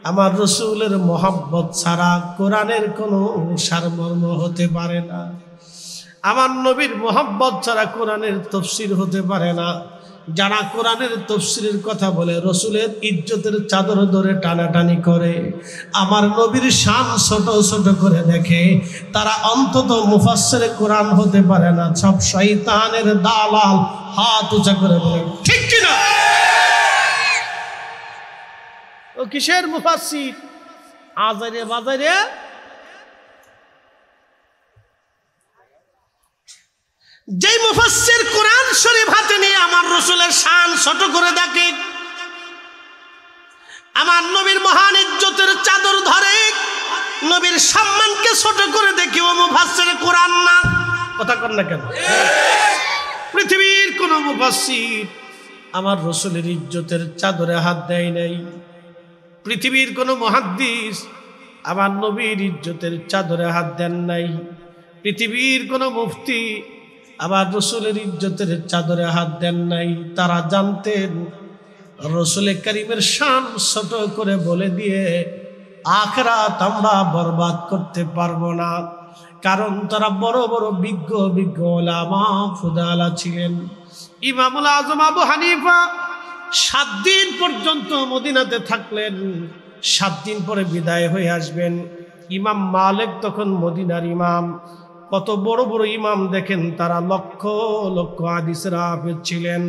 আমার রসুলের মোহাব্বত ছাড়া কোরআনের কোনো সারমর্ম হতে পারে না। আমার নবীর মোহাব্বত ছাড়া কোরআনের তাফসীর হতে পারে না। যারা কোরআনের তাফসীরের কথা বলে রসুলের ইজ্জতের চাদর ধরে টানাটানি করে, আমার নবীর শান ছোট ছোট করে দেখে, তারা অন্তত মুফাসসিরে কোরআন হতে পারে না। সব শয়তানের দালাল। হাত উঁচা করে বলে ঠিক কিনা? ও কিসের মুফাসসির? আজারে বাজারে যেই মুফাসসির কোরআন শরীফ হাতে নিয়ে আমার রসুলের শান ছোট করে দেখে, আমার নবীর মহান ইজ্জতের চাদর ধরে, নবীর সম্মানকে ছোট করে দেখি, ও মুফাসসির কোরআন না। কথা কন না কেন? পৃথিবীর কোন মুফাসসির আমার রসুলের ইজ্জতের চাদরে হাত দেয় নাই। পৃথিবীর কোন মুহাদ্দিস আমার নবীর ইজ্জতের চাদরে হাত দেন নাই। পৃথিবীর কোন মুফতি আবার রসুলের ইজ্জতের চাদরে হাত দেন নাই। তারা জানতেন রসুলের কারিমের শান ছোট করে বলে দিয়ে আখিরাত আমরা বরবাদ করতে পারবো না। কারণ তারা বড় বড় বিজ্ঞ উলামা ফুদালা ছিলেন। ইমামুল আজম আবু হানিফা 7 দিন পর্যন্ত মদিনাতে থাকলেন। 7 দিন পরে বিদায় হয়ে আসবেন। ইমাম মালিক তখন মদিনার ইমাম। কত বড় বড় ইমাম দেখেন, তারা লক্ষ লক্ষ হাদিসের হাফেজ ছিলেন।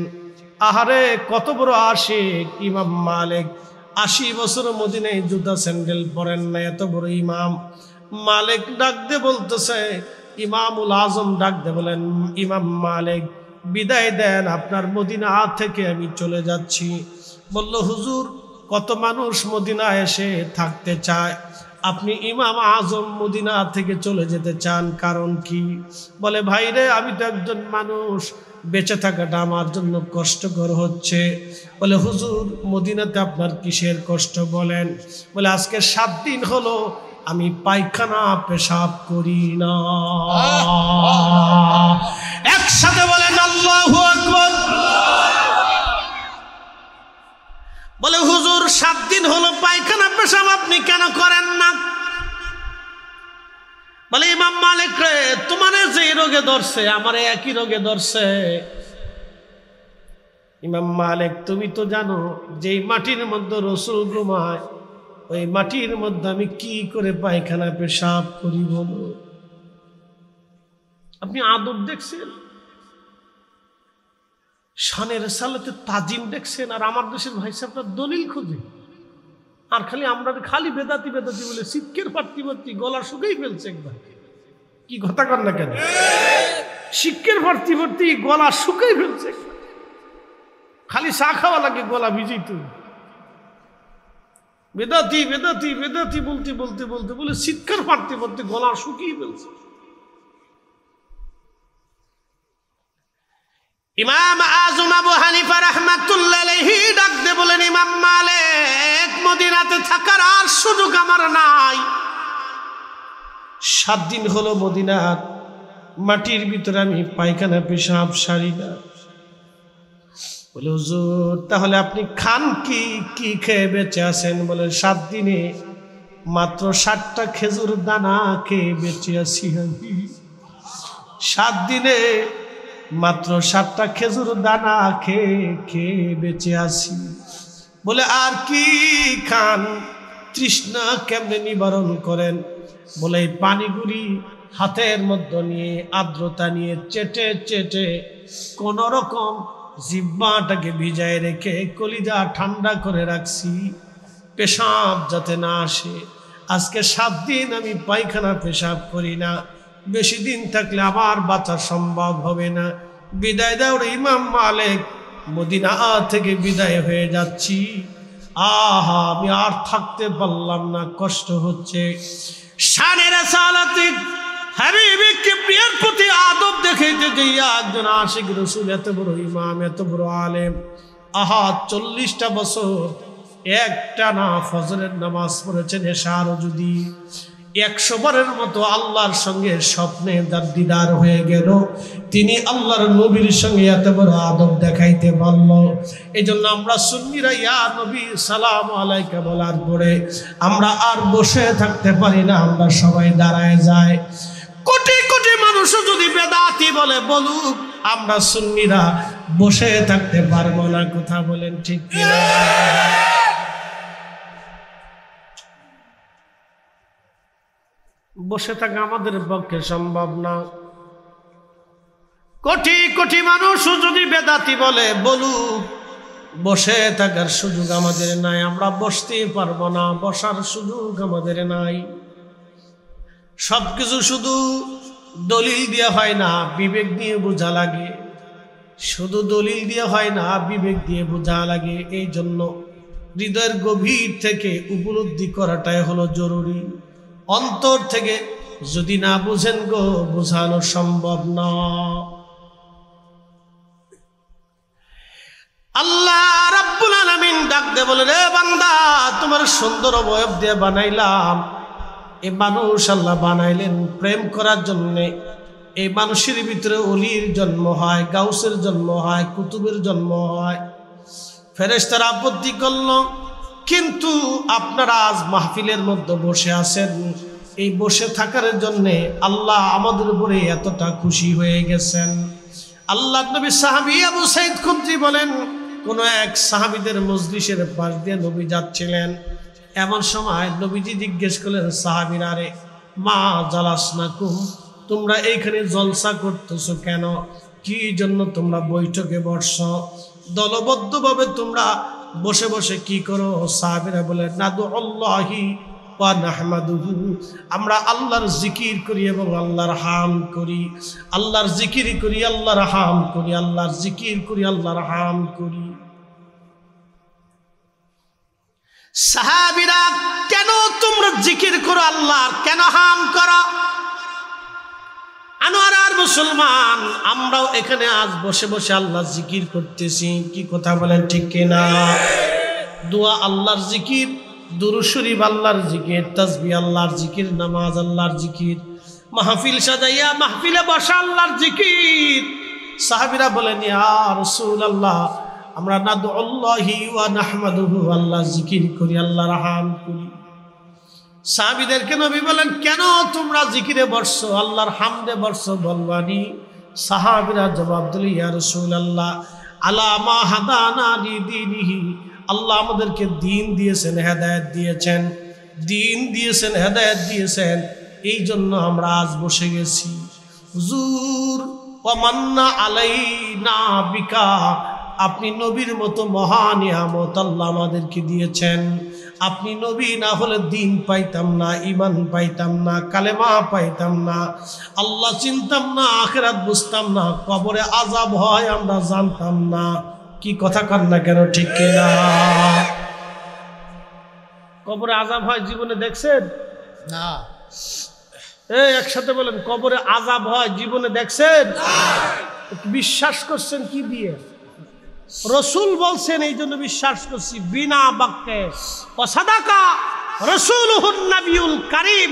আহারে কত বড় আশিক ইমাম মালিক, 80 বছর মদিনায় জুতা স্যান্ডেল পরেন না, এত বড় ইমাম। মালিক ডাক দিয়ে বলতেছে, ইমামুল আজম ডাক দিয়ে বলেন, ইমাম মালিক বিদায় দেন, আপনার মদিনা থেকে আমি চলে যাচ্ছি। বলল, হুজুর কত মানুষ মদিনা এসে থাকতে চায়, আপনি ইমাম আজম মদিনা থেকে চলে যেতে চান, কারণ কি? বলে, ভাইরে আমি তো একজন মানুষ, বেঁচে থাকাটা আমার জন্য কষ্টকর হচ্ছে। বলে, হুজুর মদিনাতে আপনার কিসের কষ্ট বলেন? বলে, আজকে 7 দিন হলো আমি পায়খানা পেশাব করি না। একসাথে বলেন আল্লাহু আকবার। বলে, হুজুর 7 দিন হলো পায়খানা পেশাব আপনি কেন করেন না? বলে, ইমাম মালিক রে, তোমার যে রোগে ধরছে আমার একই রোগে ধরছে। ইমাম মালিক, তুমি তো জানো যে মাটির মধ্যে রসুল ঘুমায়, ওই মাটির মধ্যে আমি কি করে পায়খানা পেশাব করি বলো? আপনি আদব দেখছেন, শানের সালাতে তাজিম দেখছেন, আর আমার দেশের ভাই সাহেবরা দলিল খুঁজে, আর আমরা খালি বেদাতি বেদাতি বলে শিক্ষের প্রার্থী গলা শুকেই ফেলছে। একবার কি কথা কর না কেন? শিক্ষের প্রার্থী গলা শুকেই ফেলছে, খালি চা খাওয়া লাগে গলা ভিজেই। তো বেদাতি বেদাতি বেদাতি বলতে বলতে বলতে বলে শিক্ষার প্রার্থী গলা শুকিয়ে ফেলছে। ইমাম আজম আবু হানিফা রাহমাতুল্লাহ আলাইহি ডাক দিয়ে বলেন, ইমাম মালিক মদিনাতে থাকার আর সুযোগ আমার নাই। 7 দিন হলো মদিনার মাটির ভিতরে আমি পায়খানা পেশাব সারি না। বলে, হুজুর তাহলে আপনি খান কি, কি খেয়ে বেঁচে আছেন? বলে, 7 দিনে মাত্র 60টা খেজুর দানা খেয়ে বেঁচে আছি আমি। 7 দিনে মাত্র 60টা খেজুর দানা খেয়ে খেয়ে বেঁচে আছি। বলে, আর কি খান? তৃষ্ণা কেমনে নিবারণ করেন? বলে, এই পানিগুলি হাতের মধ্যে নিয়ে আর্দ্রতা নিয়ে চেটে চেটে কোন রকম জিহ্বাটাকে ভিজায় রেখে কলিজা ঠান্ডা করে রাখছি, পেশাব যাতে না আসে। আজকে 7 দিন আমি পায়খানা পেশাব করি না, বেশি দিন থাকলে আবার বাঁচা সম্ভব হবে না। বিদায় দাও রে ইমাম মালিক, মদিনা থেকে বিদায় হয়ে যাচ্ছি। আহা, আমি আর থাকতে পারলাম না, কষ্ট হচ্ছে। শানে রাসালাতে হাবিবে কিবরিয়ার প্রতি আদব দেখাইতে গিয়া একজন আশিক রাসূল, এত বড় ইমাম, এত বড় আলেম, আহা 40টা বছর একটানা ফজরের নামাজ পড়েছেন। এশারও যদি 100 বারের মতো আল্লাহর সঙ্গে স্বপ্নে তার দিদার হয়ে গেল, তিনি আল্লাহর নবীর সঙ্গে এত বড় আদব দেখাইতে পারল। এই জন্য আমরা সুন্নিরা ইয়া নবী সালাম আলাইকা বলার পরে আমরা আর বসে থাকতে পারি না, আমরা সবাই দাঁড়ায় যাই। কোটি কোটি মানুষ যদি বেদাতি বলে বলুক, আমরা সুন্নিরা বসে থাকতে পারবো না। কথা বলেন ঠিক কিনা? বসে থাকা আমাদের পক্ষে সম্ভব না। কোটি কোটি মানুষ যদি বেদাতি বলে বলুক, বসে থাকার সুযোগ আমাদের নাই, আমরা বসতে পারবো না, বসার সুযোগ আমাদের নাই। সবকিছু শুধু দলিল দিয়ে হয় না, বিবেক দিয়ে বোঝা লাগে। শুধু দলিল দিয়ে হয় না, বিবেক দিয়ে বোঝা লাগে। এই জন্য হৃদয়ের গভীর থেকে উপলব্ধি করাটাই হলো জরুরি। অন্তর থেকে যদি না বুঝেন গো, বোঝানো সম্ভব না। আল্লাহ রাব্বুল আলামিন ডাক দে বলে, রে বান্দা, তোমার সুন্দর অবয়ব দিয়ে বানাইলাম। এই মানুষ আল্লাহ বানাইলেন প্রেম করার জন্যে। এই মানুষের ভিতরে অলির জন্ম হয়, গাউসের জন্ম হয়, কুতুবের জন্ম হয়। ফেরেশতারা আপত্তি করল, কিন্তু আপনারা আজ মাহফিলের মধ্যে বসে আছেন, এই বসে থাকার জন্যে আল্লাহ আমাদের উপরে এতটা খুশি হয়ে গেছেন। আল্লাহ নবী সাহাবী আবু সাঈদ খুদরি বলেন, কোন এক সাহাবীদের মজলিসের পাশ দিয়ে নবী যাচ্ছিলেন। এমন সময় নবীজি জিজ্ঞেস করলেন সাহাবীরা, রে মা জালাসনাকুম, তোমরা এইখানে জলসা করতেছো কেন? কি জন্য তোমরা বৈঠকে বসছো? দলবদ্ধভাবে তোমরা বসে বসে কি করো? সাহাবীরা বলে নাদু আল্লাহি ওয়া নাহমাদুহু, আমরা আল্লাহর জিকির করি এবং আল্লাহর হাম করি। আল্লাহর জিকির করি, আল্লাহর হাম করি, আল্লাহর জিকির করি, আল্লাহর হাম করি। সাহাবীরা, কেন তোমরা জিকির করো আল্লাহর, কেন হাম করো? আনোয়ার আর মুসলমান, আমরাও এখানে আজ বসে বসে আল্লাহর জিকির করতেছি। কি কথা বলেন, ঠিক কিনা? দোয়া আল্লাহর জিকির, দুরূদ শরীফ আল্লাহর জিকির, তাসবিহ আল্লাহর জিকির, নামাজ আল্লাহর জিকির, মাহফিল সাজাইয়া মাহফিলে বসা আল্লাহর জিকির। সাহাবীরা বলেন, ইয়া রাসূলুল্লাহ, আমরা নাদু আল্লাহি ওয়া নাহমাদুহু, আল্লাহর জিকির করি, আল্লাহর হাম করি। সাহাবীদেরকে নবী বলেন, কেন তোমরা জিকিরে বসছো, আল্লাহর হামদে বসছো বলবানি? সাহাবীরা জবাব দিল, ইয়া রাসূলুল্লাহ, আলা মা হাদানা লিদীনিহি, আল্লাহ আমাদেরকে দ্বীন দিয়েছেন, হেদায়েত দিয়েছেন, দ্বীন দিয়েছেন, হেদায়েত দিয়েছেন, এই জন্য আমরা আজ বসে গেছি। হুজুর, ওয়া মান্না আলাইনা বিকা, আপনি নবীর মতো মহান নিয়ামত আল্লাহ আমাদেরকে দিয়েছেন। আপনি নবী না হলে দিন পাইতাম না, ঈমান পাইতাম না, কালেমা পাইতাম না, আল্লাহ চিনতাম না, আখিরাত বুঝতাম না, কবরে আযাব হয় আমরা জানতাম না। কি কথা কর না কেন, ঠিক কিনা? কবরে আযাব হয় জীবনে দেখছেন না? এই একসাথে বলেন, কবরে আযাব হয় জীবনে দেখছেন? বিশ্বাস করছেন কি দিয়ে? রসুল বলছেন, এই জন্য বিশ্বাস করছি, বিনা বাক্যে। ওয়াসাদাকা রাসূলুহুন নবিয়ুল কারীম,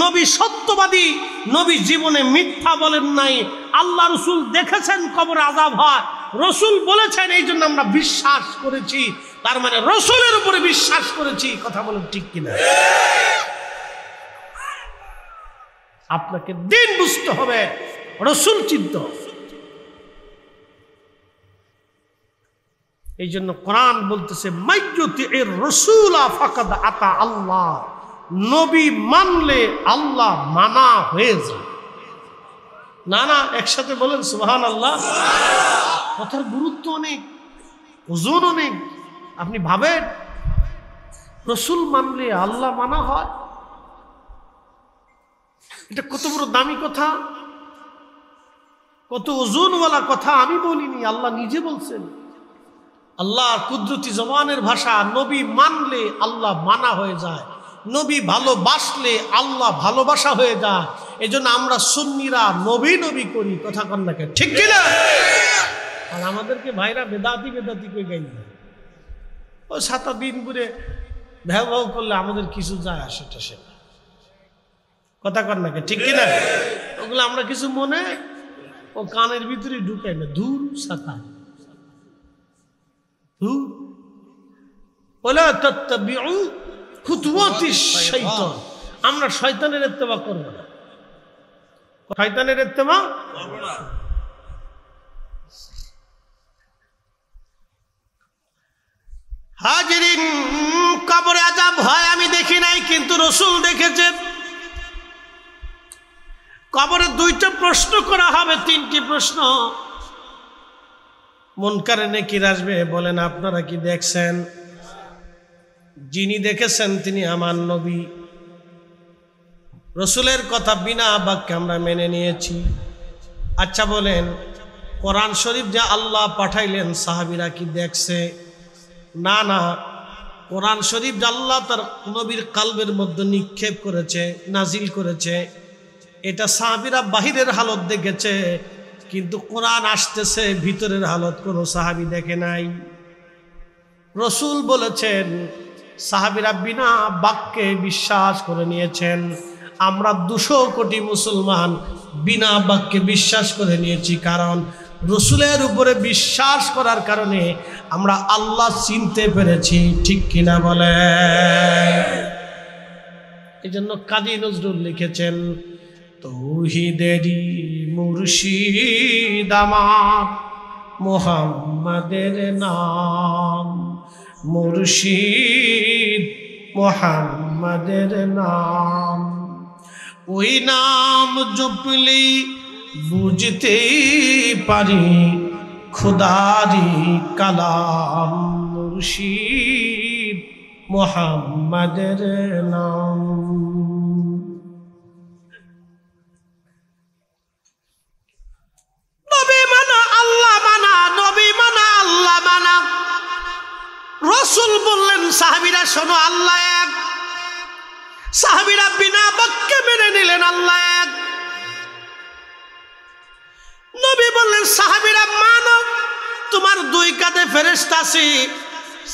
নবী সত্যবাদী, নবী জীবনে মিথ্যা বলেন নাই। আল্লাহ রসুল দেখেছেন কবরে আযাব হয়, রসুল বলেছেন, এই জন্য আমরা বিশ্বাস করেছি। তার মানে রসুলের উপরে বিশ্বাস করেছি। কথা বলেন ঠিক কিনা? আপনাকে দিন বুঝতে হবে, রসুল চিনতে হবে। এই জন্য কোরআন বলতেছে, মাইয়ুতির রাসূলা ফাকাদ আতা আল্লাহ, নবী মানলে আল্লাহ মানা হয়ে যায়। না না, একসাথে বলেন সুবহানাল্লাহ। কথার গুরুত্ব অনেক, ওজন অনেক। আপনি ভাবেন, রসুল মানলে আল্লাহ মানা হয়, এটা কত বড় দামি কথা, কত ওজনওয়ালা কথা। আমি বলিনি, আল্লাহ নিজে বলছেন। আল্লাহর কুদরতি জবানের ভাষা, নবী মানলে আল্লাহ মানা হয়ে যায়, নবী ভালোবাসলে আল্লাহ ভালোবাসা হয়ে যায়। এই জন্য আমরা সুন্নিরা নবী নবী করি। কথা কন না কেন, ঠিক কিনা? আর আমাদেরকে ভাইরা বেদাতি বেদাতি করে গাই, ওই 7 দিন করে ভ্যাও করলে আমাদের কিছু যায় আসেটা সেটা। কথা কন না কেন, ঠিক কিনা? ওগুলো আমরা কিছু মনে ও কানের ভিতরে ঢুকাই না। দূর সাতা আমরা শয়তানের ইত্তেবা করব না, শয়তানের ইত্তেবা করব না। হাজিরিন, কবরে আযাব হয় আমি দেখি নাই, কিন্তু রাসূল দেখেছেন। কবরে 2টা প্রশ্ন করা হবে, 3টি প্রশ্ন। মুনকারে নেকির আসবে, বলেন আপনারা কি দেখছেন? যিনি দেখেছেন তিনি আমার নবী। রসুলের কথা বিনা বাক্যে আমরা মেনে নিয়েছি। আচ্ছা বলেন, কোরআন শরীফ যে আল্লাহ পাঠাইলেন, সাহাবীরা কি দেখছে? না না, কোরআন শরীফ যে আল্লাহ তার নবীর কালবের মধ্যে নিক্ষেপ করেছে, নাজিল করেছে, এটা সাহাবীরা বাহিরের হালত দেখেছে, কিন্তু কোরআন আসতেছে ভিতরের হালত কোনো সাহাবী দেখে নাই। রসুল বলেছেন, সাহাবীরা বিনা বাক্যে বিশ্বাস করে নিয়েছেন। আমরা 200 কোটি মুসলমান বিনা বাক্যে বিশ্বাস করে নিয়েছি, কারণ রসুলের উপরে বিশ্বাস করার কারণে আমরা আল্লাহ চিনতে পেরেছি। ঠিক কিনা বলে? এই জন্য কাজী নজরুল লিখেছেন, তৌহিদেরই মুর্শিদ আমার মুহাম্মাদের নাম, মুর্শিদ মুহাম্মাদের নাম। ওই নাম জপলি বুঝতে পারি খুদারি কালাম, মুর্শিদ মুহাম্মাদের নাম। নবী মানা আল্লাহ মানা, নবী মানা আল্লাহ মানা। রাসূল বললেন সাহাবীরা শোনো আল্লাহ এক। সাহাবীরা বিনা বাক্যে মেনে নিলেন আল্লাহ এক। নবী বললেন সাহাবীরা মানো তোমার দুই কাঁধে ফেরেশতা আছে।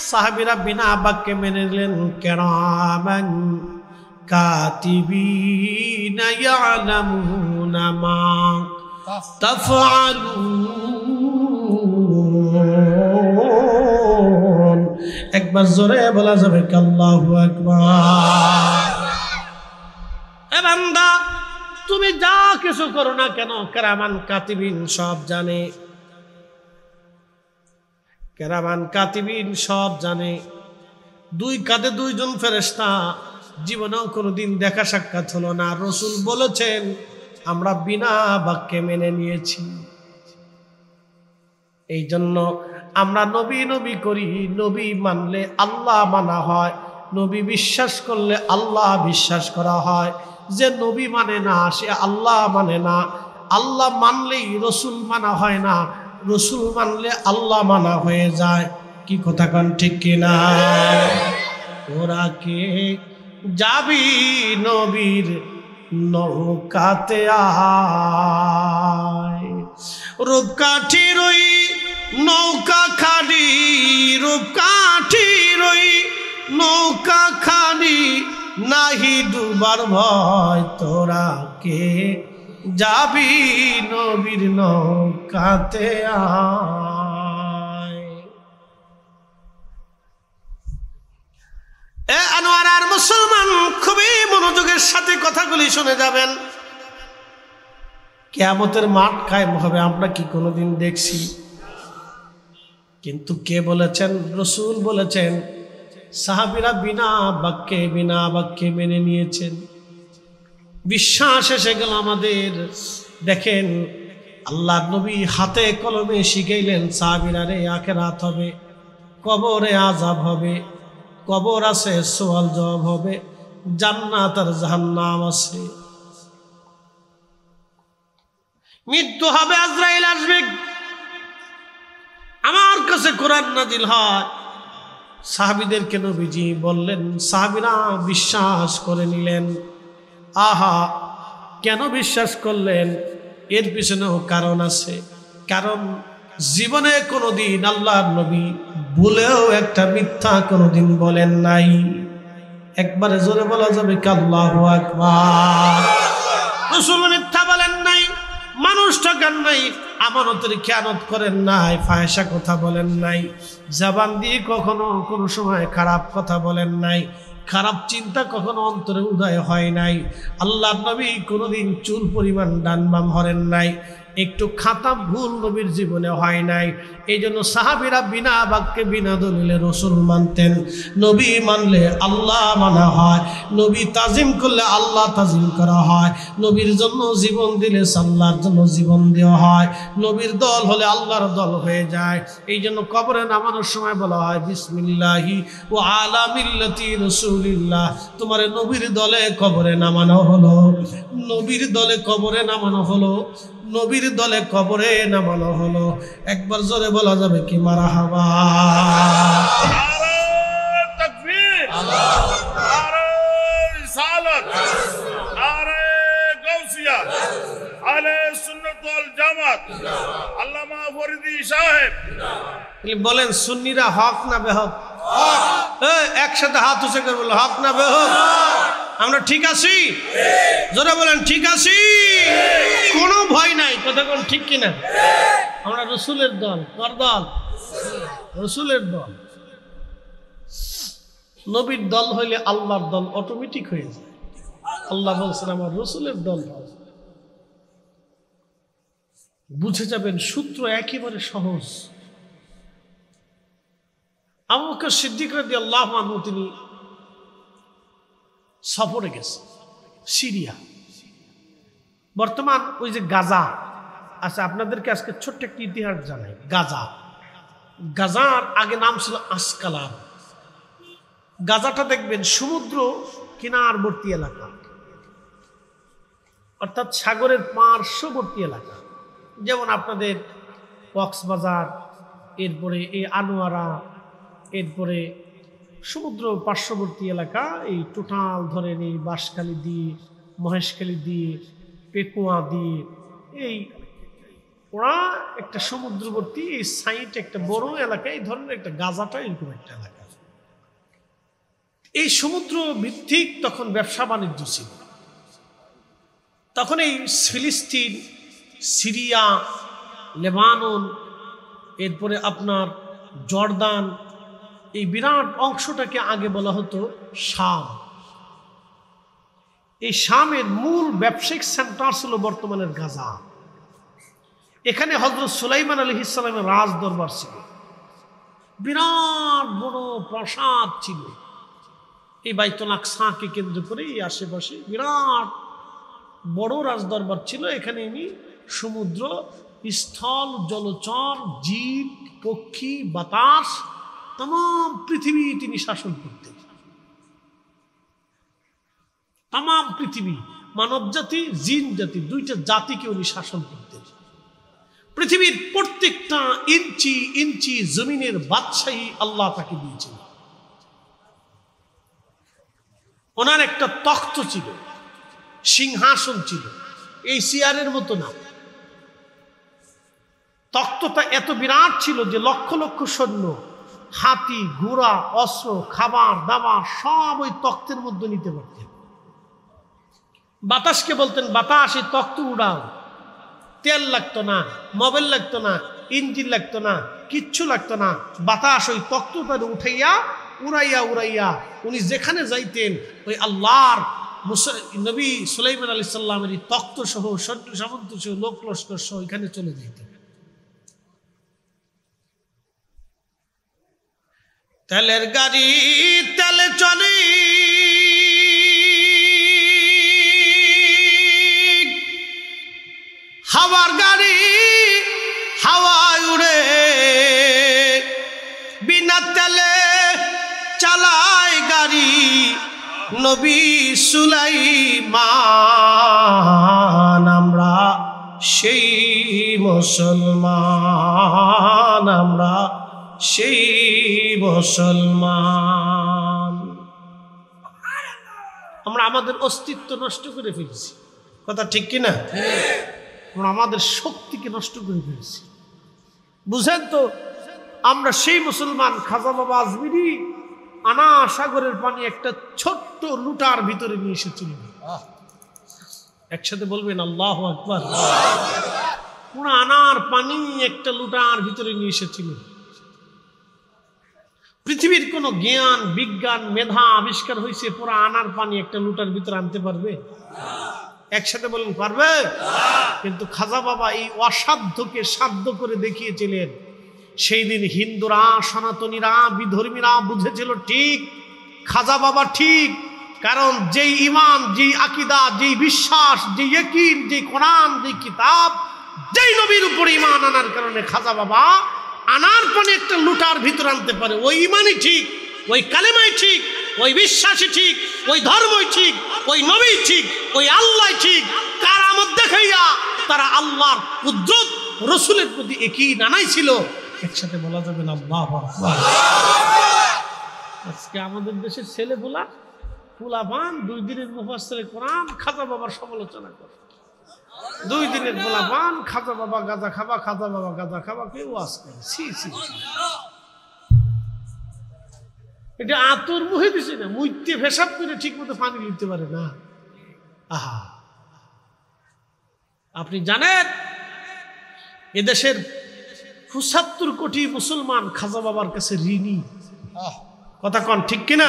সাহাবীরা বিনা বাক্যে মেনে নিলেন। কিরামান কাতিবিনা ইয়ালামুনা মা তাফআলুন। একবার জোরে বলা যাবে কি আল্লাহু আকবার। এ বান্দা তুমি যা কিছু করো না কেন কিরামান কাতিবিন সব জানে, কিরামান কাতিবিন সব জানে। দুই কাঁধে দুইজন ফেরেশতা, জীবনেও কোনোদিন দেখা সাক্ষাৎ হলো না। রাসূল বলেছেন আমরা বিনা বাক্যে মেনে নিয়েছি। এই জন্য আমরা নবী নবী করি। নবী মানলে আল্লাহ মানা হয়, নবী বিশ্বাস করলে আল্লাহ বিশ্বাস করা হয়। যে নবী মানে না সে আল্লাহ মানে না। আল্লাহ মানলেই রসুল মানা হয় না, রসুল মানলে আল্লাহ মানা হয়ে যায়। কি কথা কন ঠিক কিনা? ওরা কে যাবি নবীর নৌকাতে আয়, রূপকাঠির ওই নৌকা খালি, রূপকাঠির ওই নৌকা খালি, নাহি ডুবার ভয়। তোরা কে যাবি নবীর নৌকাতে আয়। এ আনোয়ার আর মুসলমান খুবই মনোযোগের সাথে কথাগুলি শুনে যাবেন। কিয়ামতের মাঠ কায়েম হবে আমরা কি কোনোদিন দেখছি? কিন্তু কে বলেছেন? রাসূল বলেছেন। সাহাবীরা বিনা বাক্যে মেনে নিয়েছেন। বিশ্বাস এসে গেল আমাদের। দেখেন আল্লাহ নবী হাতে কলমে শিখাইলেন সাহাবীরা রে আখিরাত হবে, কবরে আযাব হবে, কবর আছে সওয়াল জবাব হবে, জান্নাত আর জাহান্নাম আছে, মৃত্যু হবে, আজরাইল আসবে। আমার কাছে কোরআন নাজিল হয়। সাহাবীদেরকে নবীজি বললেন, সাহাবীরা বিশ্বাস করে নিলেন। আহা, কেন বিশ্বাস করলেন? এর পিছনেও কারণ আছে। কারণ জীবনে কোনোদিন আল্লাহর নবী ভুলেও একটা মিথ্যা কোনোদিন বলেন নাই। একবারে জোরে বলা যাবে কি আল্লাহু আকবার। রাসূল মিথ্যা বলেন নাই, মানুষ ঠকান নাই, আমানতের খেয়ানত করেন নাই, ফাহিশা কথা বলেন নাই, জবান দিয়ে কখনো কোনো সময় খারাপ কথা বলেন নাই, খারাপ চিন্তা কখনো অন্তরে উদয় হয় নাই। আল্লাহর নবী কোনোদিন চুল পরিমাণ ডান বাম হরেন নাই, একটু খাতা ভুল নবীর জীবনে হয় নাই। এই জন্য সাহাবীরা বিনা বাক্যে বিনা দলিলে রসুল মানতেন। নবী মানলে আল্লাহ মানা হয়, নবী তাজিম করলে আল্লাহ তাজিম করা হয়, নবীর জন্য জীবন দিলে আল্লাহর জন্য জীবন দেওয়া হয়, নবীর দল হলে আল্লাহর দল হয়ে যায়। এই জন্য কবরে নামানোর সময় বলা হয় বিসমিল্লাহি ওয়া আলা মিল্লাতি রাসূলিল্লাহ। তোমার নবীর দলে কবরে নামানো হলো, নবীর দলে কবরে নামানো হলো, নবীর দলে কবরে নামানো হলো। একবার জোরে বলা যাবে কি মারহাবা। নারে তাকবীর, নারে রিসালাত, নারে গাউসিয়া, আহলে সুন্নাত ওয়াল জামাত, আল্লামা ফরিদি সাহেব। বলেন সুন্নিরা হক না বেহক? একসাথে হাত উঁচু করে বলো হক না বেহক? আমরা ঠিক আছি? জোরে বলেন ঠিক আছি, কোনো ভয় নাই। কথা কোন ঠিক কিনা? আমরা রসুলের দল। কার দল? রসুলের দল। নবীর দল হইলে আল্লাহর দল অটোমেটিক হয়ে যায়। আল্লাহ বলছেন আমার রসুলের দল। বুঝে যাবেন সূত্র একেবারে সহজ। আবু বকর সিদ্দিক রাদিয়াল্লাহু আনহু তিনি সফরে গেছে সিরিয়া। বর্তমান ওই যে গাজা, আচ্ছা আপনাদেরকে আজকে ছোট্ট একটি ইতিহাস জানাই। গাজার আগে নাম ছিল আসকালান। গাজাটা দেখবেন সমুদ্র কিনারবর্তী এলাকা, অর্থাৎ সাগরের পার্শ্ববর্তী এলাকা, যেমন আপনাদের কক্সবাজার, এরপরে এই আনোয়ারা, এরপরে সমুদ্র পার্শ্ববর্তী এলাকা, এই টোটাল ধরেন এই বাঁশখালী দ্বীপ, মহেশখালী দ্বীপ, পেকুয়া দ্বীপ, এই ওরা একটা সমুদ্রবর্তী এই সাইট একটা বড় এলাকা, এই ধরনের একটা গাজাটা এরকম একটা এলাকা। এই সমুদ্র ভিত্তিক তখন ব্যবসা বাণিজ্য ছিল। তখন এই ফিলিস্তিন, সিরিয়া, লেবানন, এরপরে আপনার জর্দান, এই বিরাট অংশটাকে আগে বলা হতো শাম। এই শামের মূল ব্যবসায়িক সেন্টার ছিল বর্তমানের গাজা। এখানে হযরত সুলাইমান আলাইহিস সালামের রাজ দরবার ছিল, বিরাট বড় প্রাসাদ ছিল। এই বাইতুল আকসাকে কেন্দ্র করে এই আশেপাশে বিরাট বড় রাজদরবার ছিল। এখানে ইনি সমুদ্র, স্থল, জলচর, জীব, পক্ষী, বাতাস, তাম পৃথিবী তিনি শাসন করতেন। তাম পৃথিবী, মানব জাতি, জিন জাতি, দুইটা জাতিকে উনি শাসন করতেন। পৃথিবীর প্রত্যেকটা ইঞ্চি ইঞ্চি জমিনের বাদশাহী আল্লাহ তাকে দিয়েছেন। ওনার একটা তখ্ত ছিল, সিংহাসন ছিল, এই চেয়ারের মতো না। তখ্তটা এত বিরাট ছিল যে লক্ষ লক্ষ সৈন্য, হাতি, ঘোড়া, অস্ত্র, খাবার দাবার সব ওই তখ্তের মধ্যে নিতে পারতেন। বাতাসকে বলতেন, বাতাস এই তখ্ত উড়াও। তেল লাগতো না, মোবাইল লাগতো না, ইঞ্জিন লাগতো না, কিচ্ছু লাগতো না। বাতাস ওই তখ্তটা উঠাইয়া উড়াইয়া উড়াইয়া উনি যেখানে যাইতেন ওই আল্লাহর নবী সুলাইমান আলাইহিস সালামের তখ্ত সহ সৈন্য সামন্ত সহ লোক লস্কর সহ এখানে চলে যেতেন। তেলের গাড়ি তেলে চলে, হাওয়ার গাড়ি হাওয়ায় উড়ে, বিনা তেলে চালায় গাড়ি নবী সুলাইমান। আমরা সেই মুসলমান, আমরা সেই মুসলমান। আমরা আমাদের অস্তিত্ব নষ্ট করে ফেলছি, কথা ঠিক কিনা? আমরা আমাদের শক্তিকে নষ্ট করে ফেলছি। বুঝেন তো, আমরা সেই মুসলমান। খাজা বাবা আজমিরি আনা সাগরের পানি একটা ছোট্ট লুটার ভিতরে নিয়ে এসেছিল। একসাথে বলবেন আল্লাহু আকবার। পুরো আনার পানি একটা লুটার ভিতরে নিয়ে এসেছিল। পৃথিবীর কোন জ্ঞান, বিজ্ঞান, মেধা আবিষ্কার হয়েছে পুরো আনার পানি একটা লুটার ভিতরে আনতে পারবে? একসাথে বলেন পারবে? কিন্তু খাজা বাবা এই অসাধ্যকে সাধ্য করে দেখিয়েছিলেন। সেই দিন হিন্দুরা, সনাতনীরা, বিধর্মীরা বুঝেছিল ঠিক খাজা বাবা ঠিক। কারণ যেই ইমান, যেই আকিদা, যেই বিশ্বাস, যেই ইয়াকিন, যেই কোরআন, যেই কিতাব, যেই নবীর উপর ইমান আনার কারণে খাজা বাবা আনার পানি একটা লুটার ভিতর আনতে পারে। ওই ইমানই ঠিক, ওই কালেমাই ঠিক, ওই বিশ্বাসই ঠিক, ওই ধর্মই ঠিক, ওই নবী ঠিক, ওই আল্লাহ ঠিক। কারামত দেখাইয়া তারা আল্লাহর কুদরত রসুলের প্রতি একই নানাই ছিল। একসাথে বলা যাবে না আল্লাহু আকবার। আজকে আমাদের দেশের ছেলে পোলাপান 2 দিনের মুফাসসিরে কোরআন খাজা বাবার সমালোচনা করে। 2 দিনের পোলাপান খাজা বাবা গাঁজা খাবা, খাজা বাবা গাঁজা খাবা, কেউ ওয়াজ করে। ছি ছি, এটা আতর মুহে দিছে না, মুইতে পেশাব করে ঠিক মতো পানি নিতে পারে না। আহা, আপনি জানেন এদেশের ৭৫ কোটি মুসলমান খাজা বাবার কাছে ঋণী। কথা কন ঠিক কিনা?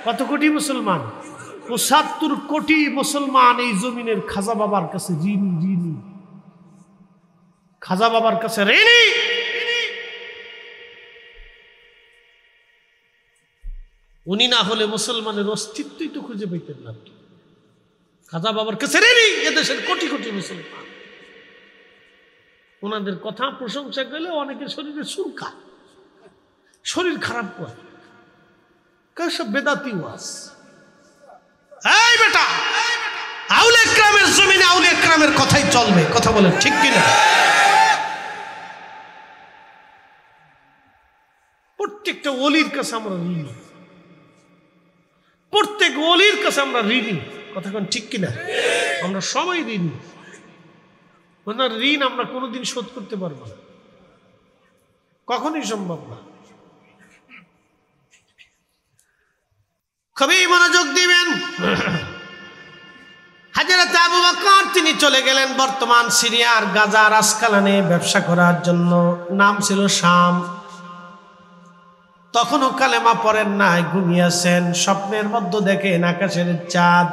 কত কোটি মুসলমান? ৭৫ কোটি মুসলমান এই জমিনের খাজা বাবার কাছে ঋণী। খাজা বাবার কাছে ঋণী। উনি না হলে মুসলমানের অস্তিত্বই তো খুঁজে পেতেন না। খাজা বাবার কাছে রেডি এদেশের কোটি কোটি মুসলমান। ওনাদের কথা প্রশংসা করলে অনেকের শরীরে চুলকায়, শরীর খারাপ করে, সব বেদাতি ওয়াজ। এই বেটা, আউলে ইকরামের জমিনে আউলে ইকরামের কথাই চলবে, কথা বলেন ঠিক কিনা? প্রত্যেকটা ওলির কাছে আমরা ঋণী, প্রত্যেক ওলির কাছে আমরা ঋণী, কথা কোন ঠিক কিনা? আমরা সবাই ঋণী। ওনার ঋণ আমরা কোনোদিন শোধ করতে পারবো না, কখনোই সম্ভব না। খুবই মনোযোগ দিবেন। হযরত আবু বকর তিনি চলে গেলেন বর্তমান সিরিয়ার গাজার আসকালানে ব্যবসা করার জন্য। নাম ছিল শাম। তখনও কালেমা পড়েন নাই, ঘুমিয়েছেন। স্বপ্নের মধ্যে দেখেন আকাশের চাঁদ,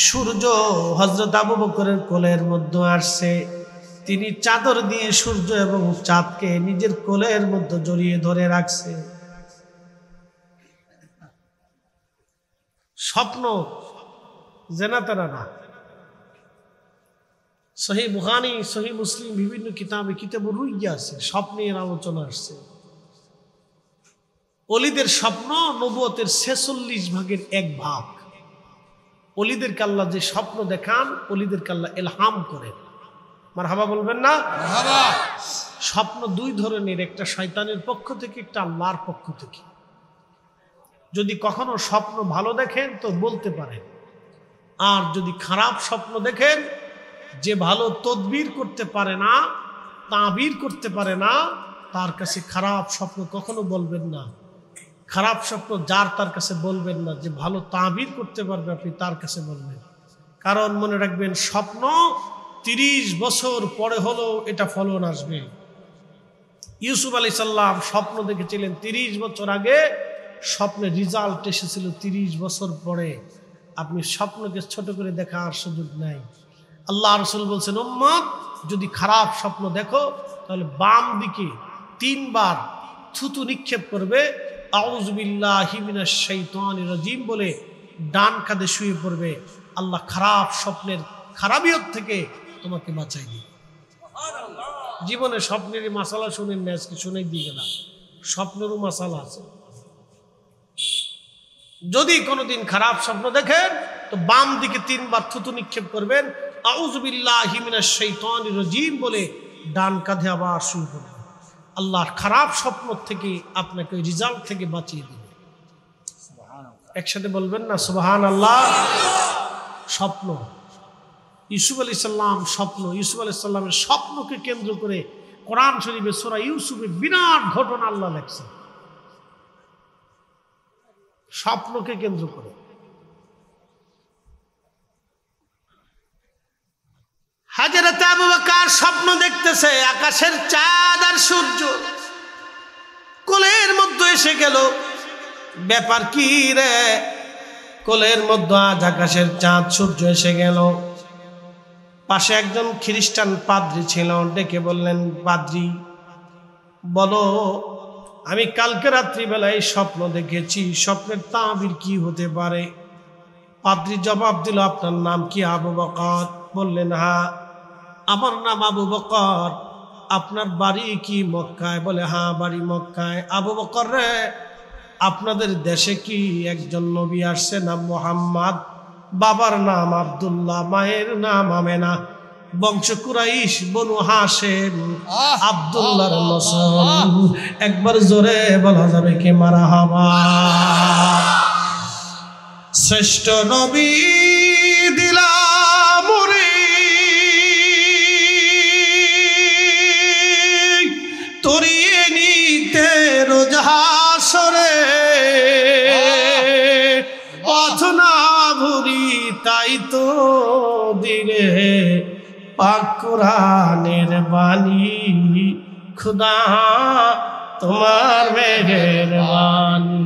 সূর্য হযরত আবু বকরের কোলের মধ্যে আসছে। তিনি চাদর দিয়ে সূর্য এবং চাঁদকে নিজের কোলের মধ্যে জড়িয়ে ধরে রাখছে। স্বপ্ন জেনাতারা না। সহিহ বুখারী, সহিহ মুসলিম, বিভিন্ন কিতাবে রুইয়া আছে, স্বপ্নের আলোচনা আসছে। ওলিদের স্বপ্ন নবুয়তের 46 ভাগের 1 ভাগ। ওলিদেরকে আল্লাহ যে স্বপ্ন দেখান, ওলিদেরকে আল্লাহ ইলহাম করেন। মারহাবা বলবেন না? মারহাবা। স্বপ্ন 2 ধরনের, একটা শয়তানের পক্ষ থেকে, একটা আল্লাহর পক্ষ থেকে। যদি কখনো স্বপ্ন ভালো দেখেন তো বলতে পারেন, আর যদি খারাপ স্বপ্ন দেখেন, যে ভালো তদবির করতে পারে না, তাবির করতে পারে না, তার কাছে খারাপ স্বপ্ন কখনো বলবেন না। খারাপ স্বপ্ন যার তার কাছে বলবেন না। যে ভালো তাবির করতে পারবে আপনি তার কাছে বলবেন। কারণ মনে রাখবেন, স্বপ্ন 30 বছর পরে হলেও এটা ফলন আসবে। ইউসুফ আলাইহিস সালাম স্বপ্ন দেখেছিলেন 30 বছর আগে, স্বপ্নের রেজাল্ট এসেছিল 30 বছর পরে। আপনি স্বপ্নকে ছোট করে দেখার সুযোগ নাই। আল্লাহ রাসূল বলছেন, উম্মত যদি খারাপ স্বপ্ন দেখো তাহলে বাম দিকে 3 বার থুতু নিক্ষেপ করবে, আউযু বিল্লাহি মিনাশ শাইতানির রাজিম বলে ডান কাঁধে শুয়ে পড়বে। আল্লাহ খারাপ স্বপ্নের খারাপিয়ত থেকে তোমাকে বাঁচাই দিবে। জীবনে স্বপ্নেরই মাসালা শুনেন না, আজকে শুনেই দিয়ে গেলাম। স্বপ্নেরও মাসালা আছে। যদি কোনোদিন খারাপ স্বপ্ন দেখেন তো বাম দিকে 3 বার থুতু নিক্ষেপ করবেন, আউযু বিল্লাহি মিনাশ শাইতানির রাজিম বলে ডান কাঁধে আবার শুয়ে পড়বেন। আল্লাহর খারাপ স্বপ্ন থেকে আপনাকে ওই রেজাল্ট থেকে বাঁচিয়ে দিবে। একসাথে বলবেন না সুবহানাল্লাহ। স্বপ্ন, ইউসুফ আলাইহিস সালাম স্বপ্ন, ইউসুফ আলাইহিস সালামের স্বপ্নকে কেন্দ্র করে কোরআন শরীফে সূরা ইউসুফে বিরাট ঘটনা আল্লাহ লেখছেন, স্বপ্নকে কেন্দ্র করে। হযরত আবু বকর স্বপ্ন দেখতেছে আকাশের চাঁদ আর সূর্য কোলের মধ্যে এসে গেল। ব্যাপার কি রে? কোলের মধ্যে আজ আকাশের চাঁদ সূর্য এসে গেল। পাশে একজন খ্রিস্টান পাদ্রী ছিল, ডেকে বললেন, পাদ্রী বলো, আমি কালকে রাত্রিবেলায় স্বপ্ন দেখেছি, স্বপ্নের তাবির কি হতে পারে? পাদ্রী জবাব দিল, আপনার নাম কি? আবু বকর। বললেন, হ্যাঁ আমার নাম আবু বকর। আপনার বাড়ি কি মক্কায়? বলে, হ্যাঁ বাড়ি মক্কায়। আবু বকর রে, আপনাদের দেশে কি একজন নবী আসছে, নাম মুহাম্মদ, বাবার নাম আব্দুল্লাহ, মায়ের নাম আমেনা, বংশ কুরাইশ, বনু হাশেম, আব্দুল্লাহর নসল। একবার জোরে বলা যাবে কি মারহাবা? শ্রেষ্ঠ নবী দিলাম রে তরিয়ে নিতে রোজ হাসরে, পথ না ভুলি তাই তো দিলে পাক কোরআনের বাণী, খুদা তোমার মেহেরবানি।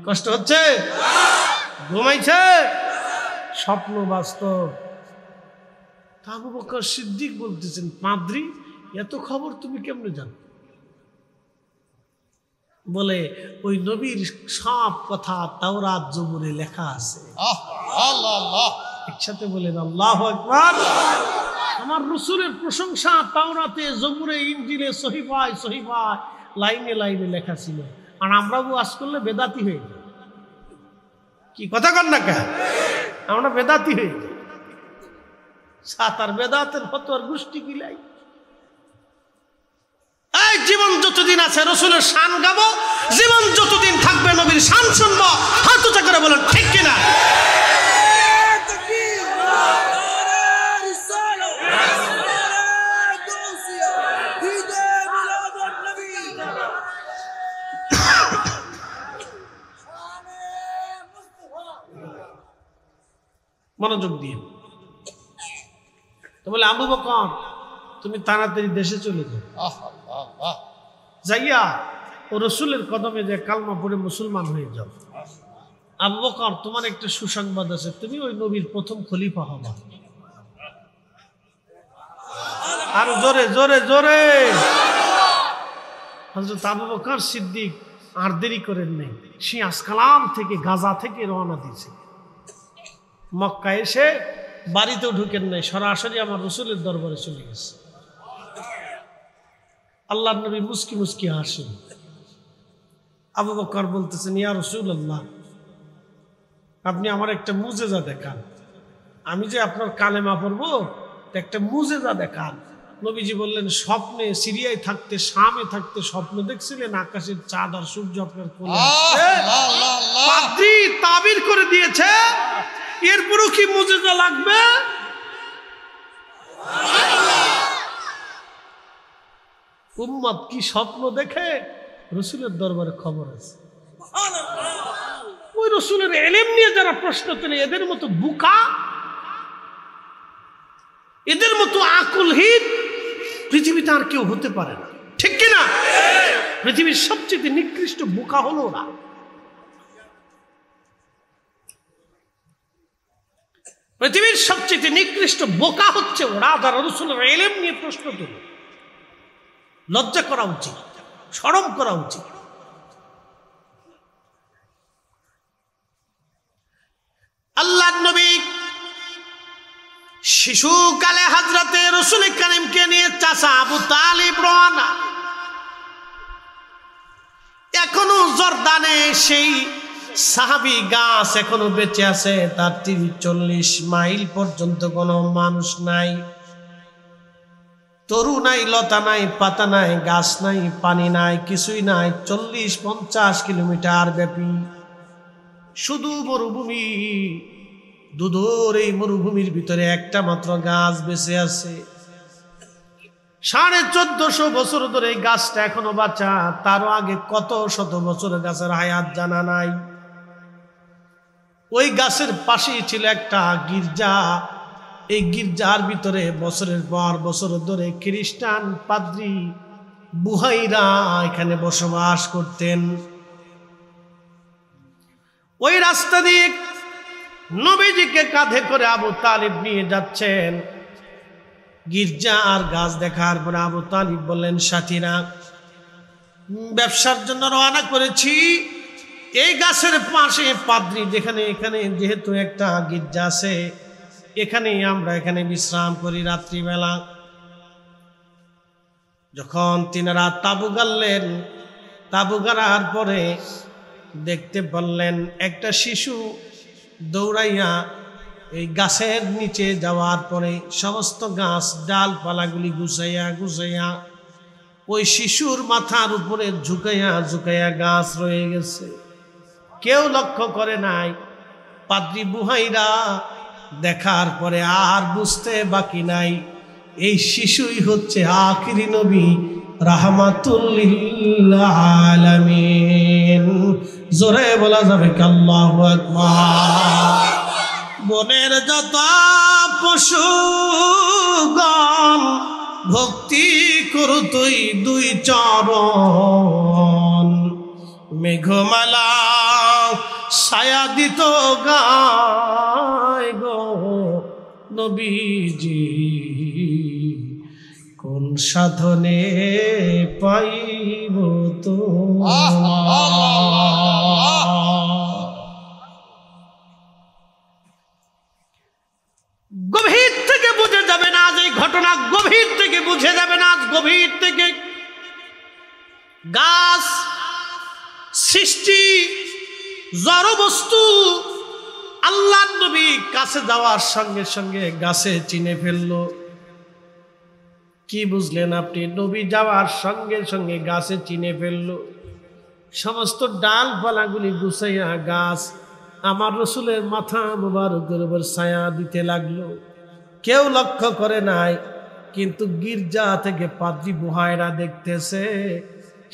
কষ্ট হচ্ছে? ঘুমাইছে? স্বপ্ন বাস্তব। আবু বকর সিদ্দিক বলতেছেন, পাদ্রী এত খবর তুমি কেমনে জানো? বলে ওই নবীর সব কথা তাওরাত জবুরে লেখা আছে। একসাথে বলেন আল্লাহু আকবার। আমার রাসূলের প্রশংসা তাওরাতে জবুরে ইনজিলে সহিফায় সহিফায় লাইনে লাইনে লেখা ছিল। আর আমরা ওয়াজ করলে বেদাতি হয়ে যাই। কি কথা কন না কেন? আমরা বেদাতি হয়ে যাই। সাতার বেদাতের ফতোয়ার গোষ্ঠী কিলাই। এই জীবন যতদিন আছে রাসূলের শান গাবো, জীবন যতদিন থাকবে নবীর শান শুনবো। হাত উঁচা করে বলেন ঠিক কিনা? মনোযোগ দিয়ে তো বলে আবু বকর তুমি তাড়াতাড়ি দেশে চলে যাও, যাইয়া ও রসুলের কদমে যে কালমা পড়ে মুসলমান হয়ে যাও। আবু বকর তোমার একটা সুসংবাদ আছে, তুমি ওই নবীর প্রথম খলিফা হবা। আর জোরে জোরে জোরে। হযরত আবু বকর সিদ্দিক আর দেরি করেন নাই, সে আসকালাম থেকে গাজা থেকে রওনা দিয়েছে। মক্কা এসে বাড়িতেও ঢুকেন নাই, সরাসরি আমার রসুলের দরবারে চলে গেছে। আল্লাহর নবী মুস্কি মুস্কি হাসেন। আবু বকর বলতেছেন ইয়া রাসূলুল্লাহ, আপনি আমার একটা মুজেজা দেখান। আমি যে আপনার কালেমা পড়বো একটা মুজেজা দেখান। নবীজি বললেন স্বপ্নে সিরিয়ায় থাকতে শামে থাকতে স্বপ্ন দেখছিলেন আকাশের চাঁদ আর সূর্য আপনার কোলে আসছে। পাদ্রী তাবির করে দিয়েছে, এরপরও কি মুজেজা লাগবে? উম্মত কি স্বপ্ন দেখে রসুলের দরবারে খবর আছে। ওই রসুলের ইলম নিয়ে যারা প্রশ্ন তোলে এদের মতো বুকা, এদের মতো আকলহীন পৃথিবীতে আর কেউ হতে পারে না, ঠিক কিনা? পৃথিবীর সবচেয়ে নিকৃষ্ট বুকা হলো ওরা। পৃথিবীর সবচেয়ে নিকৃষ্ট বোকা হচ্ছে ওরা যারা রাসূলের ইলম নিয়ে প্রশ্ন তোলে। লজ্জা করা উচিত, শরম করা উচিত। আল্লাহর নবী শিশুকালে হযরতে রাসূল কারীমকে নিয়ে চাচা আবু তালিব রওনা। এখনো জর্দানে সেই সাহাবী গাছ এখনো বেঁচে আছে, তার 30-40 মাইল পর্যন্ত কোনো মানুষ নাই, তরু নাই, লতা নাই, পাতা নাই, গাছ নাই, পানি নাই, কিছুই নাই। 40-50 কিলোমিটার ব্যাপী শুধু মরুভূমি। দুধুর এই মরুভূমির ভিতরে একটা মাত্র গাছ বেঁচে আছে। 1450 বছর ধরে এই গাছটা এখনো বাঁচা। তারও আগে কত শত বছর গাছের হায়াত জানা নাই। ওই গাছের পাশেই ছিল একটা গির্জা। এই গির্জার ভিতরে বছরের পর বছর ধরে খ্রিস্টান পাদ্রী বুহাইরা এখানে বসবাস করতেন। ওই রাস্তা দিয়ে নবীজিকে কাঁধে করে আবু তালিব নিয়ে যাচ্ছেন। গির্জা আর গাছ দেখার পরে আবু তালিব বললেন সাথীরা, ব্যবসার জন্য রওনা করেছি। এই গাছের পাশে পাদ্রী যেখানে, এখানে যেহেতু একটা গির্জা আছে, এখানে আমরা এখানে বিশ্রাম করি রাত্রিবেলা। যখন তিনারা তাবু গাড়লেন, তাবু গাড়ার পরে দেখতে পারলেন একটা শিশু দৌড়াইয়া এই গাছের নিচে যাওয়ার পরে সমস্ত গাছ ডালপালাগুলি গুছাইয়া গুছাইয়া ওই শিশুর মাথার উপরে ঝুঁকাইয়া ঝুঁকাইয়া গাছ রয়ে গেছে। কেউ লক্ষ্য করে নাই। পাদ্রী বুহাইরা দেখার পরে আর বুঝতে বাকি নাই এই শিশুই হচ্ছে আখিরি নবী রাহমাতুল লিল আলামিন। জোরে বলা যাবে কি আল্লাহু আকবার। বনের যত পশুগণ ভক্তি করু তুই দুই চরণ, মেঘমালা ছায়া দিত গায় গো নবীজি, কোন সাধনে পাইব তো গাছ সৃষ্টি জড় বস্তু। আল্লাহর নবী কাছে যাওয়ার সঙ্গে সঙ্গে গাছে চিনে ফেললো। কি বুঝলেন আপনি? নবী যাওয়ার সঙ্গে সঙ্গে গাছে চিনে ফেললো। সমস্ত ডালপালাগুলি গুছাইয়া গাছ আমার রসুলের মাথা মুবারকের উপর ছায়া দিতে লাগলো। কেউ লক্ষ্য করে নাই, কিন্তু গির্জা থেকে পাদ্রী বুহায়রা দেখতেছে,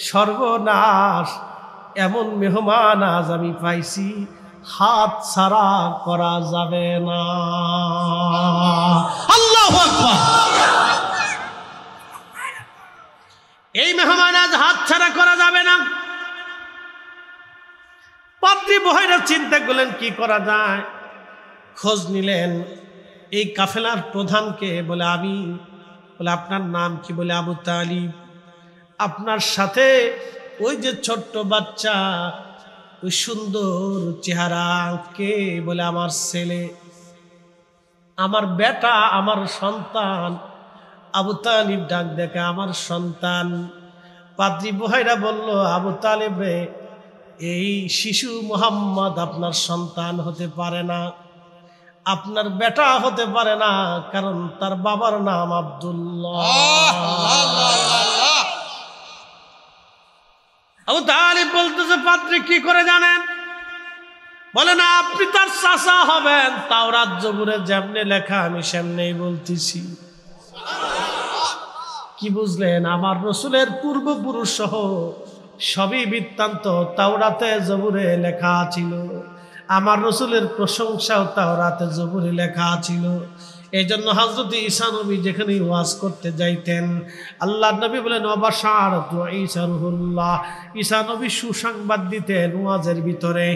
সর্বনাশ, এমন মেহমান আজ আমি পাইছি, হাত ছাড়া করা যাবে না। আল্লাহু আকবার। এই মেহমান আজ হাত ছাড়া করা যাবে না। পাদ্রী বুহায়রা চিন্তা করলেন কি করা যায়। খোঁজ নিলেন এই কাফেলার প্রধানকে। বলে আমি। বলে আপনার নাম কি? বলে আবু তালিব। আপনার সাথে ওই যে ছোট্ট বাচ্চা, ওই সুন্দর চেহারা কে? বলে আমার ছেলে, আমার বেটা, আমার সন্তান। আবু তালিব ডাক দেখে, আমার সন্তান। পাদ্রী বুহায়রা বলল, আবু তালিব রে, এই শিশু মুহাম্মদ আপনার সন্তান হতে পারে না, আপনার বেটা হতে পারে না, কারণ তার বাবার নাম আব্দুল্লাহ। আবু তালিব বলতেছে, পাদ্রী কি করে জানেন? বলে না, আপনি তার চাচা হবেন। তাওরাত জবুরে যেমনে লেখা আমি সেমনেই বলতেছি। কি বুঝলেন? আমার রসুলের পূর্বপুরুষ সহ সবই বৃত্তান্ত তাওরাতে জবুরে লেখা ছিল। আমার রসুলের প্রশংসাও তাওরাতে জবুরে লেখা ছিল। এই জন্য হযরত ঈসা নবী যেখানে ওয়াজ করতে যাইতেন, আল্লাহ নবী বলেন ওয়াবাশারাতু ঈসা রুহুল্লাহ, ঈসা নবী সুসংবাদ দিতেন ওয়াজের ভিতরে।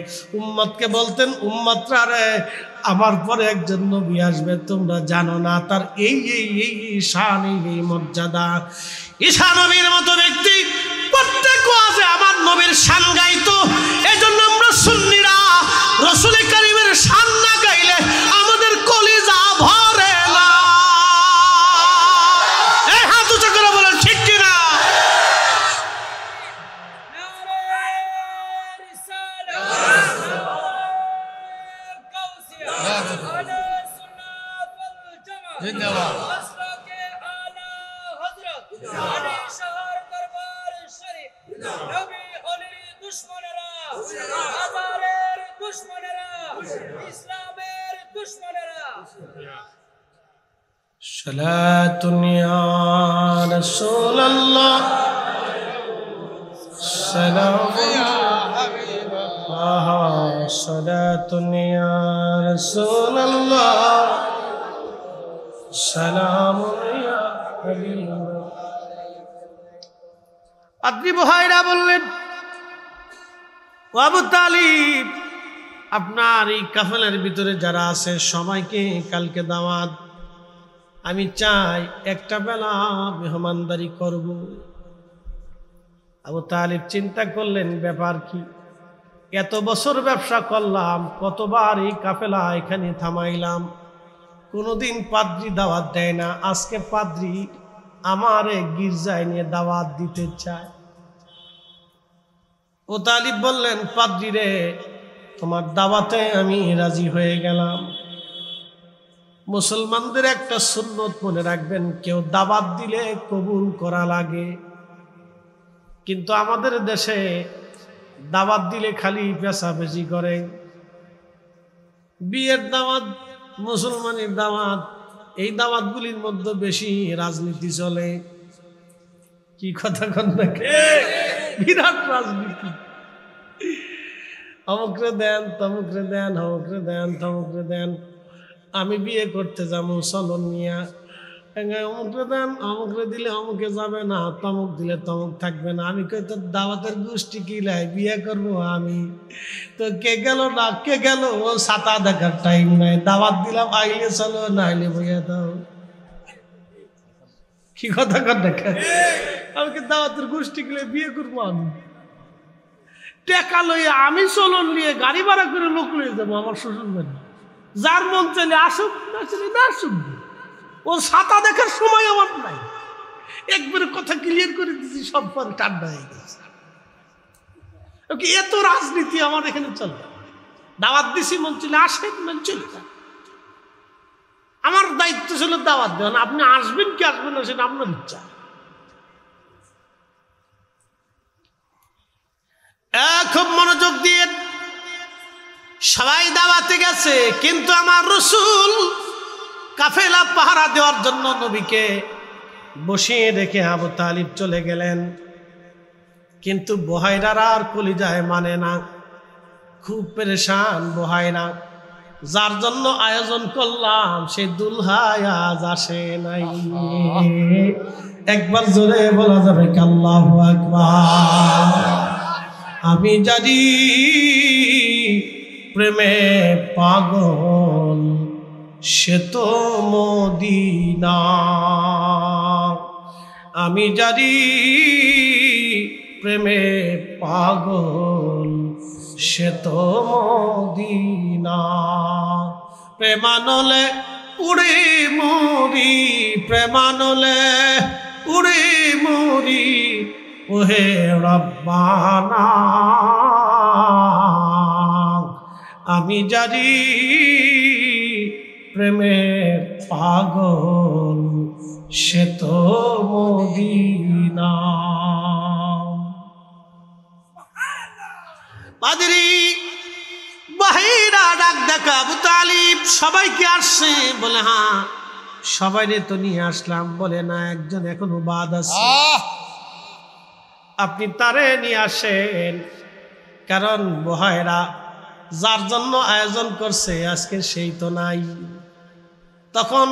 উম্মতকে বলতেন, উম্মতরা রে, আমার পরে একজন নবী আসবে, তোমরা জানো না, তার এই এই এই শান, এই মর্যাদা। ঈসা নবীর মতো ব্যক্তি প্রত্যেক ওয়াজে আমার নবীর শান গাইতো। এই জন্য আমরা সুন্নিরা রাসূল কারীমের শান না গাইলে আমাদের কলিজা ভরে না। এই হাত উঁচু করে বলেন ঠিক কিনা? সালাতুন ইয়া রাসূলুল্লাহ, সালামুন ইয়া হাবিবাল্লাহ, সালাতুন ইয়া রাসূলুল্লাহ, সালামুন ইয়া হাবিবাল্লাহ। পাদ্রী বুহায়রা বললেন, ও আবু তালিব, আপনার এই কাফেলার ভিতরে যারা আছে সবাইকে কালকে দাওয়াত। আমি চাই একটা বেলা মেহমানদারি করব। আবু তালিব চিন্তা করলেন, ব্যাপার কি? এত বছর ব্যবসা করলাম, কতবার এই কাফেলা এখানে থামাইলাম, কোনোদিন পাদ্রী দাওয়াত দেয় না। আজকে পাদ্রী আমার গির্জায় নিয়ে দাওয়াত দিতে চায়। ও তালিব বললেন, পাদ্রী রে, তোমার দাওয়াতে আমি রাজি হয়ে গেলাম। মুসলমানদের একটা সুন্নত মনে রাখবেন, কেউ দাওয়াত দিলে কবুল করা লাগে। কিন্তু আমাদের দেশে দাওয়াত দিলে খালি পেশাপেশি করে। বিয়ের দাওয়াত, মুসলমানের দাওয়াত, এই দাওয়াতগুলির মধ্যে বেশি রাজনীতি চলে। কি কথা কন না? বিরাট রাজনীতি। অমুকরে দেন, তমুকরে দেন, অমুকরে দেন, তমুকরে দেন। আমি বিয়ে করতে যাবো, চলন নিয়া, অমুকরে দেন, অমুকরে দিলে অমুকে যাবে না, তমুক দিলে তমুক থাকবে না। আমি কই, তোর দাওয়াতের গোষ্ঠী কি লাই, বিয়ে করবো আমি? তো কে গেল না কে গেল, ও ছাতা দেখার টাইম নাই। দাওয়াত দিলাম, আইলে চলো, না আইলে বইয়া দাও। কি কথা কর দেখা? আমি কি দাওয়াতের গোষ্ঠী গেলে বিয়ে করবো? আমি টাকা লইয়া আমি চলন নিয়ে গাড়ি ভাড়া করে লোক লইয়ে যাবো আমার শ্বশুর বাড়ি। যার মন চাইলে আসুক, না চাইলে না আসুক। ও ছাতা দেখার সময় আমার নাই। একবারে কথা ক্লিয়ার করে দিচ্ছি, সব পরে ঠান্ডা হয়ে গেছে। এত রাজনীতি আমার এখানে চলবে। দাওয়াত দিছি মন ছিল আসেন, মন ছিল আমার দায়িত্ব ছিল দাওয়াত দেওয়া, আপনি আসবেন কি আসবেন না সেটা আপনার ইচ্ছা। খুব মনোযোগ দিয়ে সবাই দাওয়াতে গেছে, কিন্তু আমার রাসূল কাফেলা পাহারা দেওয়ার জন্য নবীকে বসিয়ে রেখে আবু তালিব চলে গেলেন। কিন্তু বুহাইরার আর কলিজায় মানে না, খুব পেরেশান বুহাইরা। যার জন্য আয়োজন করলাম সে দুলহায় আজ আসে নাই। একবার জোরে বলা যাবে কি আল্লাহু আকবার। আমি জানি প্রেমে পাগল সে তো মদিনা, আমি জানি প্রেমে পাগল সে তো মদিনা। প্রেমানলে উড়ে মরি, প্রেমানলে উড়ে মরি ওহে রব্বানা। আমি জানি প্রেমের পাগল সে তো মদিনা। পাদ্রী বাহিরা ডাক দেখা আবু তালিব সবাইকে আসছে, বলে হ্যাঁ সবাইরে তো নিয়ে আসলাম। বলে না, একজন এখনো বাদ আছে, আপনি তারে নিয়ে আসেন। কারণ বুহাইরা যার জন্য আয়োজন করছে আজকে সেই তো নাই। তখন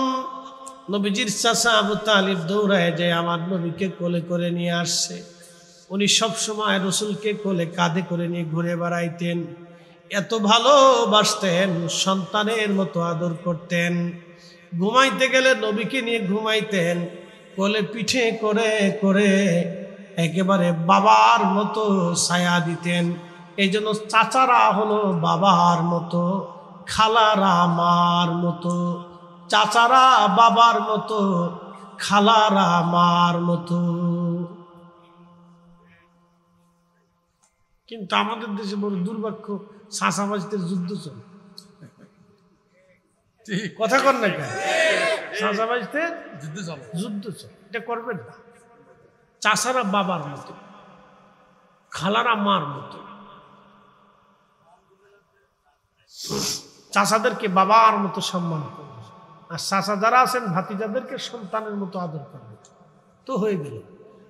নবীজির চাচা আবু তালিব দৌড়ায় যে আমার নবীকে কোলে করে নিয়ে আসছে। উনি সবসময় রসুলকে কোলে কাঁধে করে নিয়ে ঘুরে বেড়াইতেন, এত ভালোবাসতেন, সন্তানের মতো আদর করতেন। ঘুমাইতে গেলে নবীকে নিয়ে ঘুমাইতেন, কোলে পিঠে করে করে একেবারে বাবার মতো ছায়া দিতেন। এই জন্য চাচারা হলো বাবার মতো, খালারা মার মতো। চাচারা বাবার মতো, খালারা মার মতো। কিন্তু আমাদের দেশে বড় দুর্ভাগ্য, চাচাবাজিতে যুদ্ধ চলে। কথা কর না কেন? চাচাবাজিতে যুদ্ধ চলে, এটা করবেন না। চাচারা বাবার মতো, খালারা মার মতো। চাচাদেরকে বাবার মতো সম্মান করবে, আর চাচা যারা আছেন ভাতিজাদেরকে সন্তানের মতো আদর করবে, তো হয়ে গেল।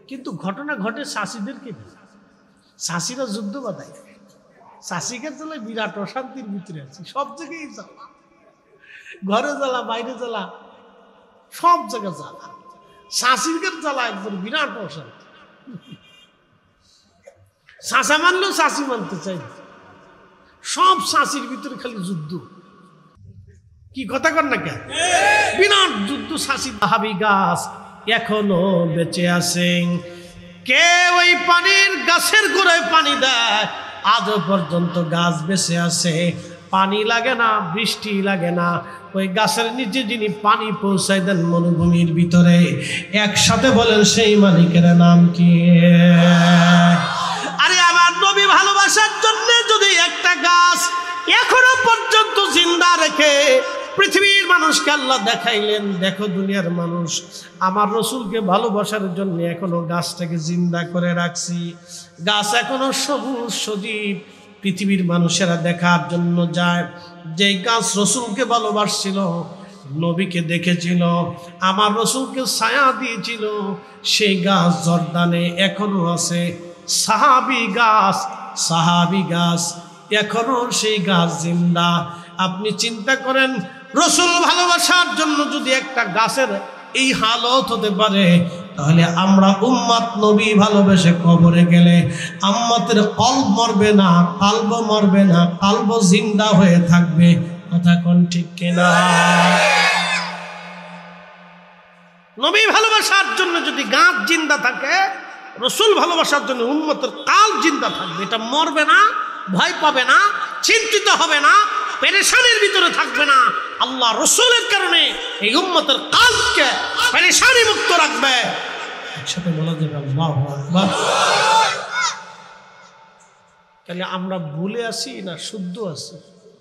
কিন্তু ঘটনা ঘটে চাষিদেরকে নিয়ে। চাষিরা যুদ্ধ বাধায়, চাষিকে জ্বালায় বিরাট অশান্তির ভিতরে আছি। সব জায়গায় জ্বালা, ঘরে জ্বালা, বাইরে জ্বালা, সব জায়গায় জ্বালা। চাষিকে জ্বালা একবার বিরাট অশান্তি। চাষা মানলেও চাষি মানতে চাই, সব চাষির ভিতরে খালি যুদ্ধ। কি কথা কর না কেন? বিরাট যুদ্ধ। চাষি হাবি গাছ এখনো বেঁচে আছেন। কে ওই পানির গাছের গোড়ায় পানি দেয়, আজও পর্যন্ত গাছ বেঁচে আছে। পানি লাগে না, বৃষ্টি লাগে না, ওই গাছের নিচে যিনি পানি পৌঁছায় দেন মরুভূমির ভিতরে, একসাথে বলেন সেই মালিকের নাম কি? আরে আমার নবী ভালোবাসার জন্য যদি একটা গাছ এখনো পর্যন্ত জিন্দা রেখে পৃথিবীর মানুষকে আল্লাহ দেখাইলেন, দেখো দুনিয়ার মানুষ, আমার রসুলকে ভালোবাসার জন্য এখনো গাছটাকে জিন্দা করে রাখছি। গাছ এখনো সবুজ সজীব, পৃথিবীর মানুষেরা দেখার জন্য যায়। যে গাছ রসুলকে ভালোবাসছিল, নবীকে দেখেছিল, আমার রসুলকে ছায়া দিয়েছিল, সেই গাছ জর্দানে এখনো আছে। সাহাবী গাছ এখনো সেই গাছ জিন্দা। আপনি চিন্তা করেন, রসুল ভালোবাসার জন্য যদি একটা গাছের এই হালত হতে পারে, তাহলে আমরা উম্মত নবী ভালোবেসে কবরে গেলে উম্মতের কলব মরবে না, কালব মরবে না, কালব জিন্দা হয়ে থাকবে। কথা কোন ঠিক কিনা? নবী ভালোবাসার জন্য যদি গাছ জিন্দা থাকে, রসুল ভালোবাসার জন্য উম্মতের কাল জিন্দা থাকবে। এটা মরবে না, ভয় পাবে না, চিন্তিত হবে না, পেরেশানির ভিতরে থাকবে না। আল্লাহ রসুলের কারণে এই উম্মতের কালকে পেরেশানি মুক্ত রাখবে। একসাথে বলা যাবে আল্লাহু আকবার। তাহলে আমরা ভুলে আসি না শুদ্ধ আছি?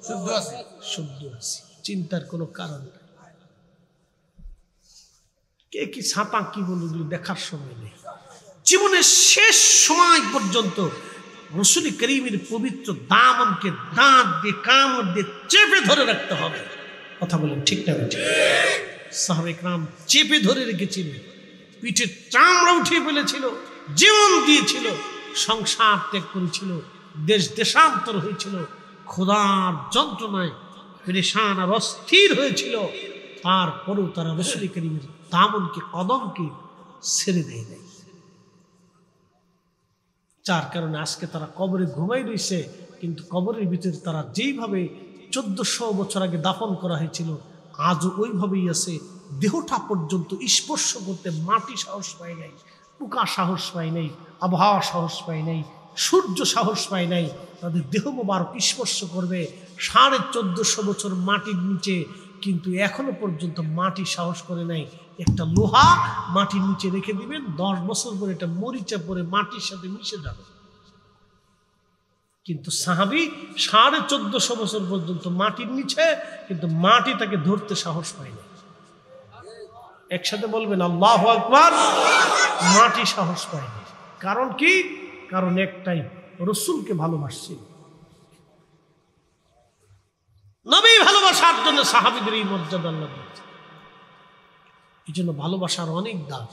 শুদ্ধ আছে। শুদ্ধ আছি, চিন্তার কোনো কারণ নেই। কে কি ছাপা কি বলে দেখার সময় নেই। জীবনের শেষ সময় পর্যন্ত রাসূল করিমের পবিত্র দামনকে দাঁত দিয়ে কামড় দিয়ে চেপে ধরে রাখতে হবে। কথা বলেন ঠিক না বেঠিক? সাহাবে کرام চেপে ধরে রেখেছিল, পিঠের চামড়া উঠিয়ে ফেলেছিল, জীবন দিয়েছিল, সংসার ত্যাগ করেছিল, দেশ দেশান্তর হয়েছিল, খোদার যন্ত্রণায় পেরেশান আর অস্থির হয়েছিল। তারপরেও তারা রাসূল করিমের দামনকে কদমকে ছেড়ে দেয় নাই। যার কারণে আজকে তারা কবরে ঘুমাই রয়েছে, কিন্তু কবরের ভিতরে তারা যেইভাবে 1400 বছর আগে দাফন করা হয়েছিল আজও ওইভাবেই আছে। দেহটা পর্যন্ত স্পর্শ করতে মাটি সাহস পায় নাই, পোকা সাহস পায় নাই, আবহাওয়া সাহস পায় নাই, সূর্য সাহস পায় নাই। তাদের দেহ মোবারক স্পর্শ করবে 1450 বছর মাটির নিচে, কিন্তু এখনো পর্যন্ত মাটি সাহস করে নাই। একটা লোহা মাটির নিচে রেখে দিবেন, 10 বছর পরে এটা মরিচা পরে মাটির সাথে মিশে যাবে। কিন্তু সাহাবী 1450 বছর পর্যন্ত মাটির নিচে, কিন্তু মাটি তাকে ধরতে সাহস পায় না। একসাথে বলবেন আল্লাহু আকবার। মাটি সাহস পায় না। কারণ কি? কারণ একটাই, রাসূলকে ভালোবাসছে। নবী ভালোবাসার জন্য সাহাবীদের এই মর্যাদা আল্লাহ দিয়েছে। এই জন্য ভালোবাসার অনেক দাম।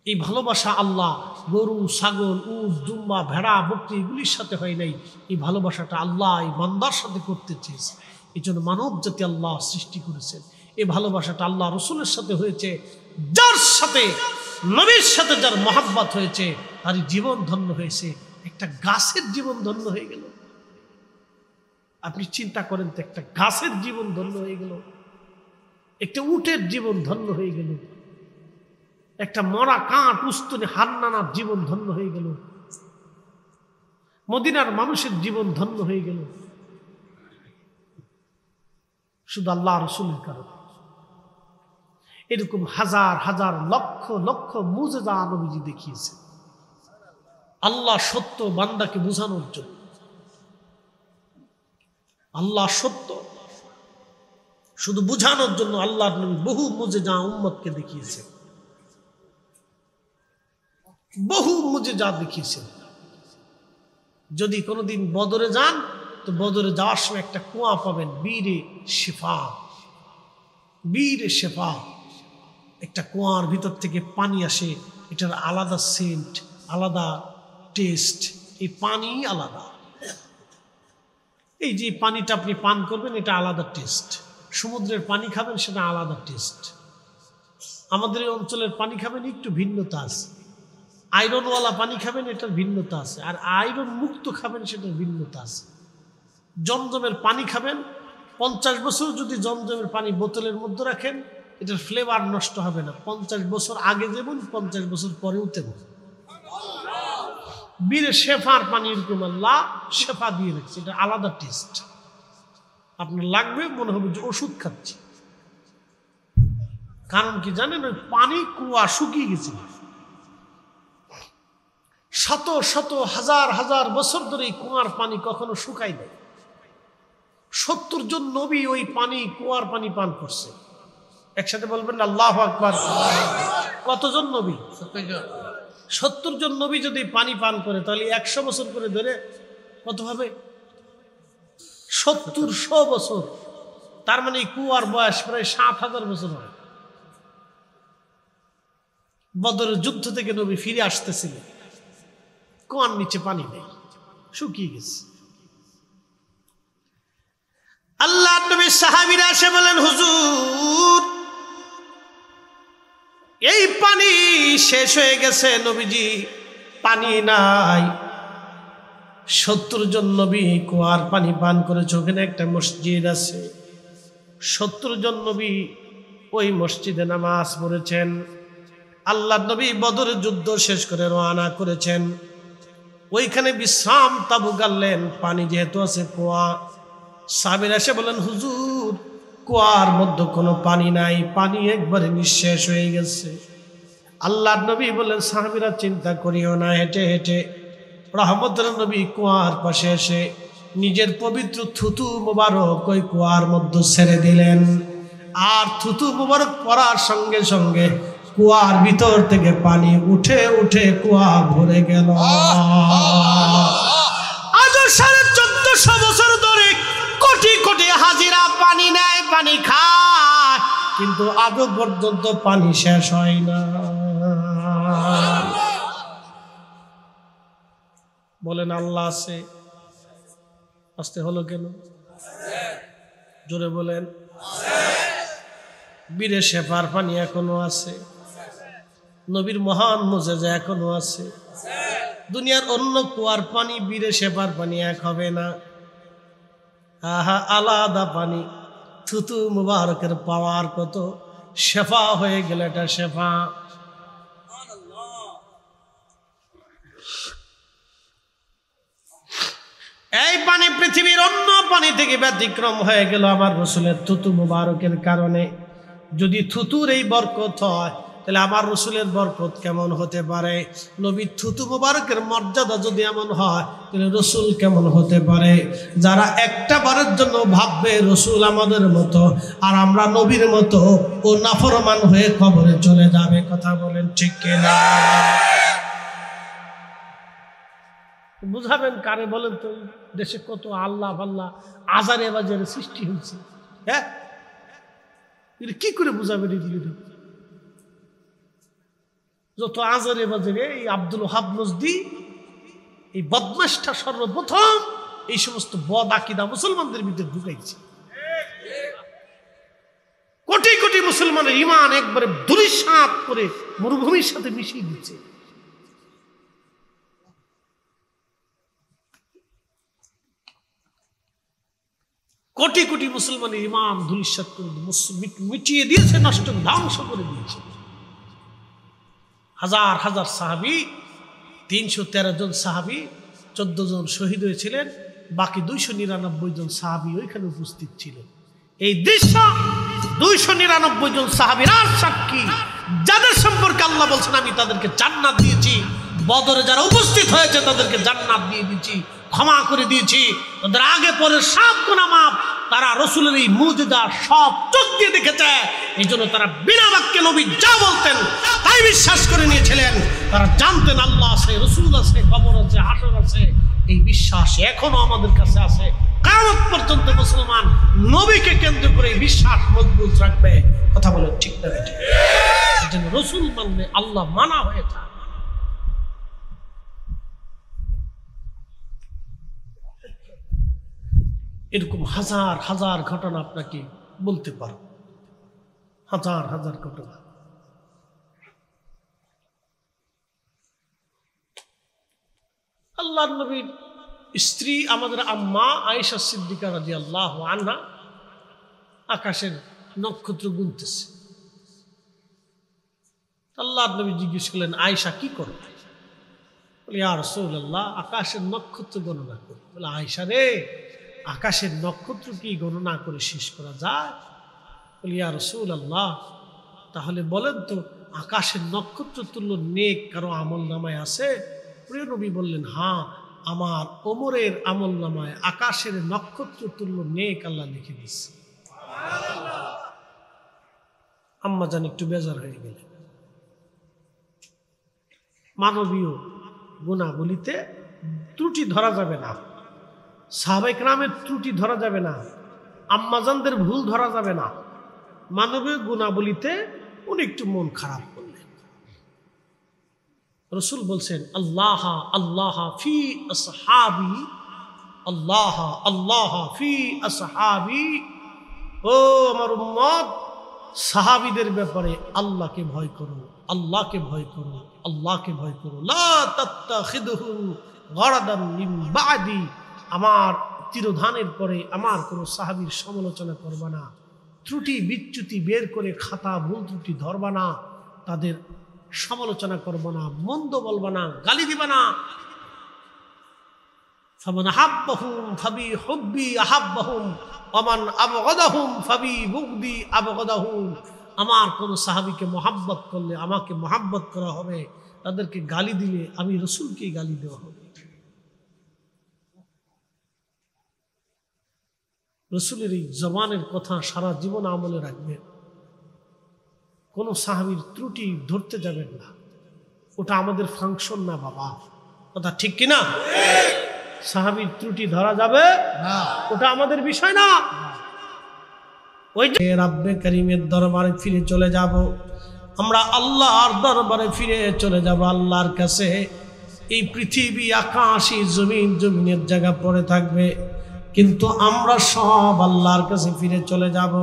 এই ভালোবাসা আল্লাহ গরু, ছাগল, উট, দুম্বা, ভেড়া, বকরি এগুলির সাথে হয় নাই। এই ভালোবাসাটা আল্লাহ এই বান্দার সাথে করতে চেয়েছে। এই জন্য মানব জাতি আল্লাহ সৃষ্টি করেছেন। এই ভালোবাসাটা আল্লাহ রসুলের সাথে হয়েছে। যার সাথে, নবীর সাথে যার মহাব্বত হয়েছে তার জীবন ধন্য হয়েছে। একটা গাছের জীবন ধন্য হয়ে গেল। আপনি চিন্তা করেন তো, একটা গাছের জীবন ধন্য হয়ে গেল, একটা উটের জীবন ধন্য হয়ে গেল, একটা মরা কাঠ উস্তুনে হান্নানার জীবন ধন্য হয়ে গেল, মদিনার মানুষের জীবন ধন্য হয়ে গেল, শুধু আল্লাহ রসুলের কারণে। এরকম হাজার হাজার লক্ষ লক্ষ মুজিজা নবীজি দেখিয়েছে আল্লাহ সত্য বান্দাকে বোঝানোর জন্য। আল্লাহ সত্য শুধু বোঝানোর জন্য আল্লাহর নবী বহু মুজিজা উম্মতকে দেখিয়েছে, বহু মুজিজা দেখিয়েছেন। যদি কোনোদিন বদরে যান তো বদরে যাওয়ার সময় একটা কুয়া পাবেন, বীরে শিফা। বীরে শিফা, একটা কুয়ার ভিতর থেকে পানি আসে, এটার আলাদা সেন্ট, আলাদা টেস্ট। এই পানি আলাদা। এই যে পানিটা আপনি পান করবেন এটা আলাদা টেস্ট। সমুদ্রের পানি খাবেন সেটা আলাদা টেস্ট। আমাদের এই অঞ্চলের পানি খাবেন একটু ভিন্নতা আছে। আয়রনওয়ালা পানি খাবেন এটার ভিন্নতা আছে, আর আয়রন মুক্ত খাবেন সেটার ভিন্নতা আছে। জমজমের পানি খাবেন, 50 বছর যদি জমজমের পানি বোতলের মধ্যে রাখেন এটার ফ্লেভার নষ্ট হবে না। 50 বছর আগে যেমন 50 বছর পরেও তেমন। বীরে শেফার পানি এরকম আল্লাহ শেফা দিয়ে রাখছে, এটা আলাদা টেস্ট। আপনার লাগবে মনে হবে যে ওষুধ খাচ্ছি। কারণ কি জানেন? ওই পানি কুয়া শুকিয়ে গেছিল। শত শত হাজার হাজার বছর ধরে এই কুয়ার পানি কখনো শুকায় নাই। 70 জন নবী ওই পানি, কুয়ার পানি পান করছে। একসাথে বলবেন আল্লাহু আকবার। কতজন নবী? 70 জন নবী যদি পানি পান করে তাহলে 100 বছর করে ধরে কত হবে? 70 বছর। তার মানে এই কুয়ার বয়স প্রায় 7000 বছর হয়। বদরের যুদ্ধ থেকে নবী ফিরে আসতেছিলেন, কুয়ার নিচে পানি নেই, শুকিয়ে গেছে। আল্লাহ নবী সাহাবীরা এসে বলেন, হুজুর এই পানি শেষ হয়ে গেছে, নবীজি পানি নাই। 70 জন নবী কুয়ার পানি পান করেছে। ওখানে একটা মসজিদ আছে, 70 জন নবী ওই মসজিদে নামাজ পড়েছেন। আল্লাহ নবী বদরের যুদ্ধ শেষ করে রওনা করেছেন। ওইখানে বিশ্রাম তাবু গাড়লেন। পানি যেহেতু আছে কুয়া, সাহাবীরা এসে বলেন, হুজুর কুয়ার মধ্যে কোনো পানি নাই, পানি একবারে নিঃশেষ হয়ে গেছে। আল্লাহর নবী বলেন, সাহাবীরা চিন্তা করিও না, হেঁটে হেঁটে রহমতের নবী কুয়ার পাশে এসে নিজের পবিত্র থুতু মুবারক ওই কুয়ার মধ্যে ছেড়ে দিলেন। আর থুতু মুবারক পড়ার সঙ্গে সঙ্গে কুয়ার ভিতর থেকে পানি উঠে উঠে কুয়া ভরে গেল। আজ 1450 বছর ধরে কোটি কোটি হাজিরা পানি নেয়, পানি খায়, কিন্তু আজও পর্যন্ত পানি শেষ হয় না। বলেন আল্লাহ আছে? আসতে হলো কেন? জোরে বলেন। বীরে শেফার পানি এখনো আছে, নবীর মহান মুজিজা এখনো আছে। দুনিয়ার অন্য কুয়ার পানি বীরে শেফার পানি এক হবে না। আহা, আলাদা পানি। থুতু মুবারকের পাওয়ার কত, শেফা হয়ে গেল, এটা শেফা। এই পানি পৃথিবীর অন্য পানি থেকে ব্যতিক্রম হয়ে গেল আমার রসুলের থুতু মুবারকের কারণে। যদি থুতুর এই বরকত হয়, তাহলে আমার রসুলের বরকত কেমন হতে পারে? নবীর থুতু মুবারকের মর্যাদা যদি এমন হয়, তাহলে রসুল কেমন হতে পারে? যারা একটা বারের জন্য ভাববে রসুল আমাদের মতো আর আমরা নবীর মতো, ও নাফরমান হয়ে কবরে চলে যাবে। কথা বলেন ঠিক কিনা? বুঝাবেন কারে বলেন তো? দেশে কত আল্লাহ আল্লাহ আজারে বাজারে সৃষ্টি হয়েছে, হ্যাঁ, কি করে বুঝাবেন এগুলো? যত আজারে বাজারে এই আব্দুল ওহাব নজদি, এই বদমাশটা সর্বপ্রথম এই সমস্ত বদ আকীদা মুসলমানদের ভিতরে ঢুকাইছে। কোটি কোটি মুসলমানের ঈমান একবারে ধূলিসাৎ করে মরুভূমির সাথে মিশিয়ে দিচ্ছে। কোটি কোটি মুসলমানের ঈমান ধূলিসাৎ করে মিটিয়ে দিয়েছে, নষ্ট ধ্বংস করে দিয়েছে। হাজার হাজার সাহাবী, 313 জন সাহাবী, 14 জন শহীদ হয়েছিলেন, বাকি 299 জন সাহাবী ওইখানে উপস্থিত ছিলেন। এই দৃশ্য 299 জন সাহাবীর আর সাক্ষী, যাদের সম্পর্কে আল্লাহ বলছেন আমি তাদেরকে জান্নাত দিয়েছি। বদরে যারা উপস্থিত হয়েছে তাদেরকে জান্নাত দিয়ে দিয়েছি, ক্ষমা করে দিয়েছি, তাদের আগে পরে সব গুনাহ মাফ। তারা রসুলের এই মুজিজা সব চোখ দিয়ে দেখেছে, এই জন্য তারা বিনা বাক্যে নবী যা বলতেন তাই বিশ্বাস করে নিয়েছিলেন। তারা জানতেন আল্লাহ আছে, রসুল আছে, কবর আছে, হাসর আছে। এই বিশ্বাস এখনো আমাদের কাছে আছে। কিয়ামত পর্যন্ত মুসলমান নবীকে কেন্দ্র করে বিশ্বাস মজবুত রাখবে। কথা বলে ঠিক না? এই জন্য রসুল মানলে আল্লাহ মানা হয়ে যায়। এরকম হাজার হাজার ঘটনা আপনাকে বলতে পারো, হাজার হাজার ঘটনা। আল্লাহর নবীর স্ত্রী আমাদের আম্মা আয়েশা সিদ্দিকা রাদিয়াল্লাহু আনহা আকাশের নক্ষত্র গুনতেছে। আল্লাহর নবী জিজ্ঞেস করলেন, আয়েশা কি করো? বলে, ইয়া রাসূলুল্লাহ, আকাশের নক্ষত্র গণনা করি। বলে, আয়েশা রে, আকাশের নক্ষত্র কি গণনা করে শেষ করা যায়? বলি, ইয়া রাসূলুল্লাহ, তাহলে বলেন তো আকাশের নক্ষত্র তুল্য নেক কারো আমল নামায় আছে? প্রিয় নবী বললেন, হ্যাঁ, আমার ওমরের আমল নামায় আকাশের নক্ষত্র তুল্য নেক আল্লাহ লিখে দিচ্ছে। আম্মা জান একটু বেজার হয়ে গেলেন। মানবীয় গুণাবলীতে ত্রুটি ধরা যাবে না, সাহাবায়ে কেরামের ত্রুটি ধরা যাবে না, আম্মাজানদের ভুল ধরা যাবে না। মানবীয় গুণাবলীতে উনি একটু মন খারাপ করলেন। রসুল বলছেন, আল্লাহ আল্লাহ ফি আসহাবি, আল্লাহ আল্লাহ ফি আসহাবি। ও আমার উম্মত, সাহাবীদের ব্যাপারে আল্লাহকে ভয় করো, আল্লাহকে ভয় করো, আল্লাহকে ভয় করো। লা তাত্তাখিদুহুম গরাদান মিন বাদি। আমার তিরোধানের পরে আমার কোনো সাহাবীর সমালোচনা করবা না, ত্রুটি বিচ্যুতি বের করে খাতা ভুল ত্রুটি ধরবা না, তাদের সমালোচনা করবা না, মন্দ বলবা না, গালি দিবা না। ফামান আহাব্বাহুম ফাবি হুব্বি আহাব্বাহুম ওয়ামান আবগাদাহুম ফাবি বুগদি আবগাদাহুম। আমার কোনো সাহাবীকে মহাব্বত করলে আমাকে মহাব্বত করা হবে, তাদেরকে গালি দিলে আমি রসুলকেই গালি দেওয়া হবে। রসুলের এই জবানের কথা সারা জীবন আমলে রাখবেন। কোনো সাহাবীর ত্রুটি ধরতে যাবেন না, ওটা আমাদের ফাংশন না বাবা, কথা ঠিক কিনা? সাহাবীর ত্রুটি ধরা যাবে না, ওটা আমাদের বিষয় না। ওই যে রাব্বে কারীমের দরবারে ফিরে চলে যাব, আমরা আল্লাহর দরবারে ফিরে চলে যাব আল্লাহর কাছে। এই পৃথিবী আকাশী জমিন, জমিনের জায়গা পড়ে থাকবে, কিন্তু আমরা সব আল্লাহর কাছে ফিরে চলে যাব।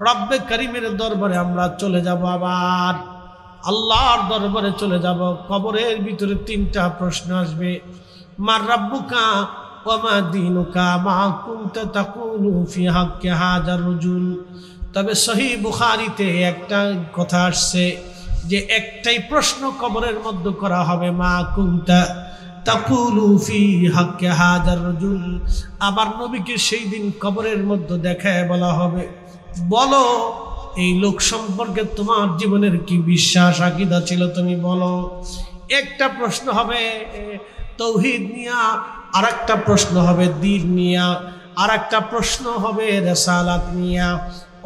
রব্বে কারীমের দরবারে আমরা চলে যাব, আবার আল্লাহর দরবারে চলে যাব। কবরের ভিতরে 3টা প্রশ্ন আসবে, মার রাব্বুকা ওয়া মা দীনুকা মা কুনতা তাকুলু ফি হাক্কি হাযার রাজুল। তবে সহিহ বুখারীতে একটা কথা আসছে যে একটাই প্রশ্ন কবরের মধ্যে করা হবে, মা কুনতা তাকুলু ফি হাক্কি হাযার রাজুল। আবার নবীকে সেই দিন কবরের মধ্যে দেখায় বলা হবে, বলো এই লোক সম্পর্কে তোমার জীবনের কি বিশ্বাস আকীদা ছিল, তুমি বলো। একটা প্রশ্ন হবে তাওহীদ নিয়া, আর একটা প্রশ্ন হবে দ্বীন নিয়া, আর একটা প্রশ্ন হবে রিসালাত নিয়া।